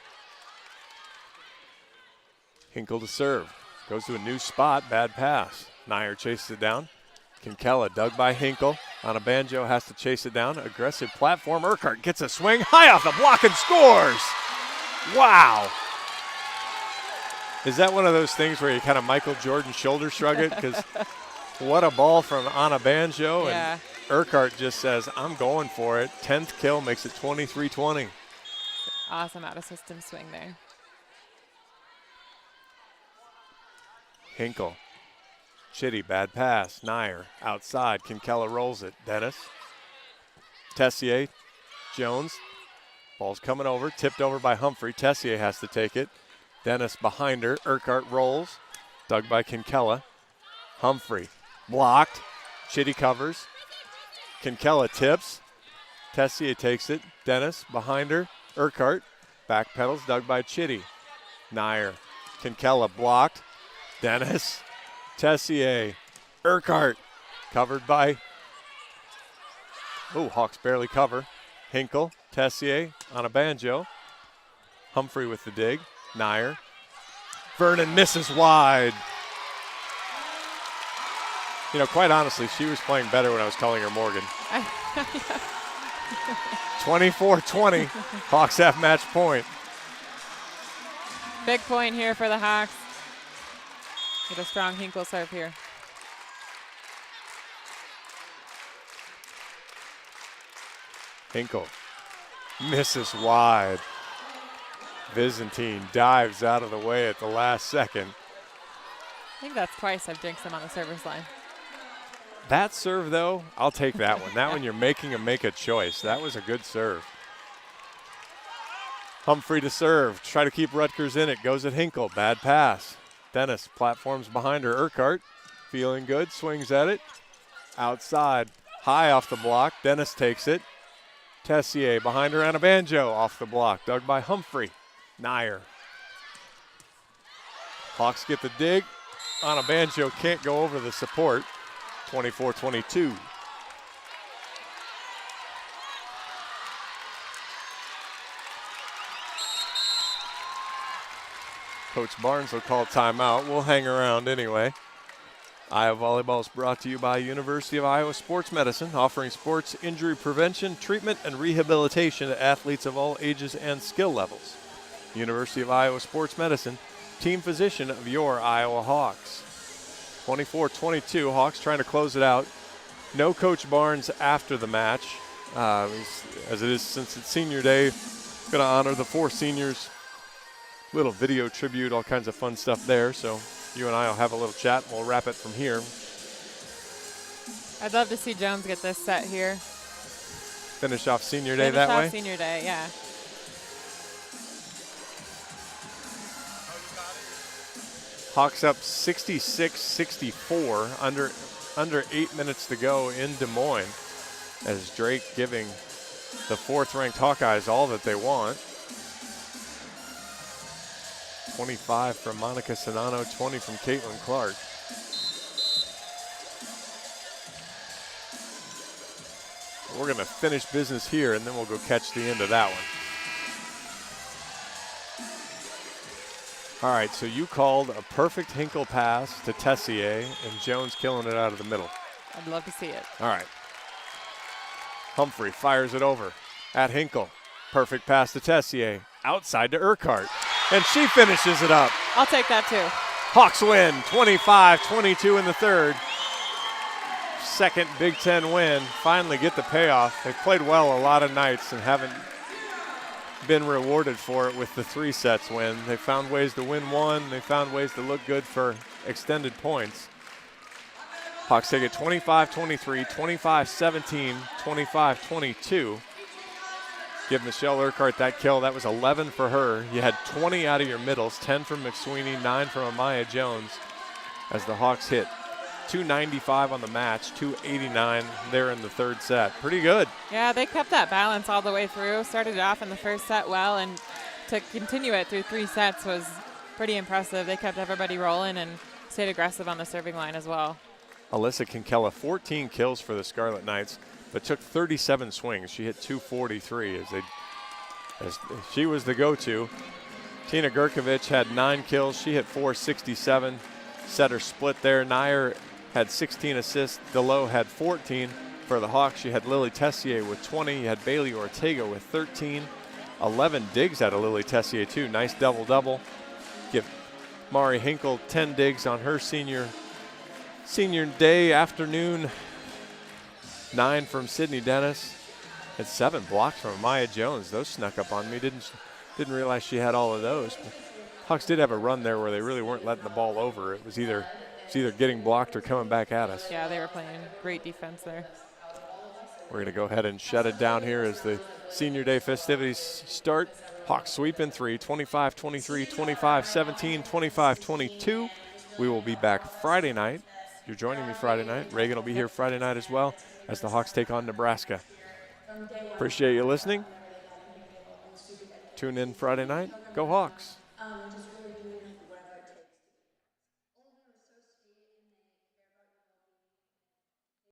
Hinkle to serve. Goes to a new spot. Bad pass. Nair chases it down. Kinkella dug by Hinkle. On a banjo has to chase it down. Aggressive platform. Urquhart gets a swing. High off the block and scores. Wow. Is that one of those things where you kind of Michael Jordan shoulder shrug it? Because what a ball from Anna Banjo. Yeah. And Urquhart just says, I'm going for it. 10th kill makes it 23-20. Awesome out of system swing there. Hinkle. Chitty, bad pass. Nair outside. Kinkella rolls it. Dennis. Tessier. Jones. Ball's coming over. Tipped over by Humphrey. Tessier has to take it. Dennis behind her. Urquhart rolls. Dug by Kinkella. Humphrey. Blocked. Chitty covers. Kinkella tips. Tessier takes it. Dennis behind her. Urquhart. Back pedals. Dug by Chitty. Nair. Kinkella blocked. Dennis. Tessier. Urquhart. Covered by. Oh, Hawks barely cover. Hinkle. Tessier on a banjo. Humphrey with the dig. Nair. Vernon misses wide. Quite honestly, she was playing better when I was calling her Morgan. 24-20. Hawks have match point. Big point here for the Hawks. Get a strong Hinkle serve here. Hinkle misses wide. Byzantine dives out of the way at the last second. I think that's twice I've jinxed them on the service line. That serve, though, I'll take that one. That one you're making him make a choice. That was a good serve. Humphrey to serve. Try to keep Rutgers in it. Goes at Hinkle. Bad pass. Dennis platforms behind her. Urquhart feeling good. Swings at it. Outside. High off the block. Dennis takes it. Tessier behind her and a banjo off the block. Dug by Humphrey. Nair. Hawks get the dig. On a banjo can't go over the support. 24-22. Coach Barnes will call timeout. We'll hang around anyway. Iowa Volleyball is brought to you by University of Iowa Sports Medicine, offering sports injury prevention, treatment, and rehabilitation to athletes of all ages and skill levels. University of Iowa Sports Medicine, team physician of your Iowa Hawks. 24-22, Hawks trying to close it out. No Coach Barnes after the match. As it is since it's senior day, going to honor the 4 seniors. Little video tribute, all kinds of fun stuff there. So you and I will have a little chat and we'll wrap it from here. I'd love to see Jones get this set here. Finish off senior day that way? Finish off senior day, yeah. Hawks up 66-64, under 8 minutes to go in Des Moines, as Drake giving the 4th-ranked Hawkeyes all that they want. 25 from Monica Sonano, 20 from Caitlin Clark. We're going to finish business here, and then we'll go catch the end of that one. All right, so you called a perfect Hinkle pass to Tessier, and Jones killing it out of the middle. I'd love to see it. All right. Humphrey fires it over at Hinkle. Perfect pass to Tessier. Outside to Urquhart. And she finishes it up. I'll take that too. Hawks win 25-22 in the third. Second Big Ten win. Finally get the payoff. They played well a lot of nights and haven't been rewarded for it with the 3 sets win. They found ways to win one. They found ways to look good for extended points. Hawks take it 25-23, 25-17, 25-22. Give Michelle Urquhart that kill. That was 11 for her. You had 20 out of your middles, 10 from McSweeney, 9 from Amaya Jones, as the Hawks hit 295 on the match, 289 there in the third set. Pretty good. Yeah, they kept that balance all the way through. Started it off in the first set well, and to continue it through 3 sets was pretty impressive. They kept everybody rolling and stayed aggressive on the serving line as well. Alyssa Kinkella, 14 kills for the Scarlet Knights. but took 37 swings. She hit 243 as she was the go-to. Tina Gurkovich had 9 kills. She hit 467. Set her split there. Nair had 16 assists. Delo had 14. For the Hawks, you had Lily Tessier with 20. You had Bailey Ortega with 13. 11 digs out of Lily Tessier, too. Nice double-double. Give Mari Hinkle 10 digs on her senior day, afternoon. 9 from Sydney Dennis. And 7 blocks from Maya Jones. Those snuck up on me. Didn't realize she had all of those. But Hawks did have a run there where they really weren't letting the ball over. It was either getting blocked or coming back at us. Yeah, they were playing great defense there. We're going to go ahead and shut it down here as the senior day festivities start. Hawks sweep in 3, 25-23, 25-17, 25-22. We will be back Friday night. You're joining me Friday night. Reagan will be here Friday night as well as the Hawks take on Nebraska. Appreciate you listening. Tune in Friday night. Go Hawks.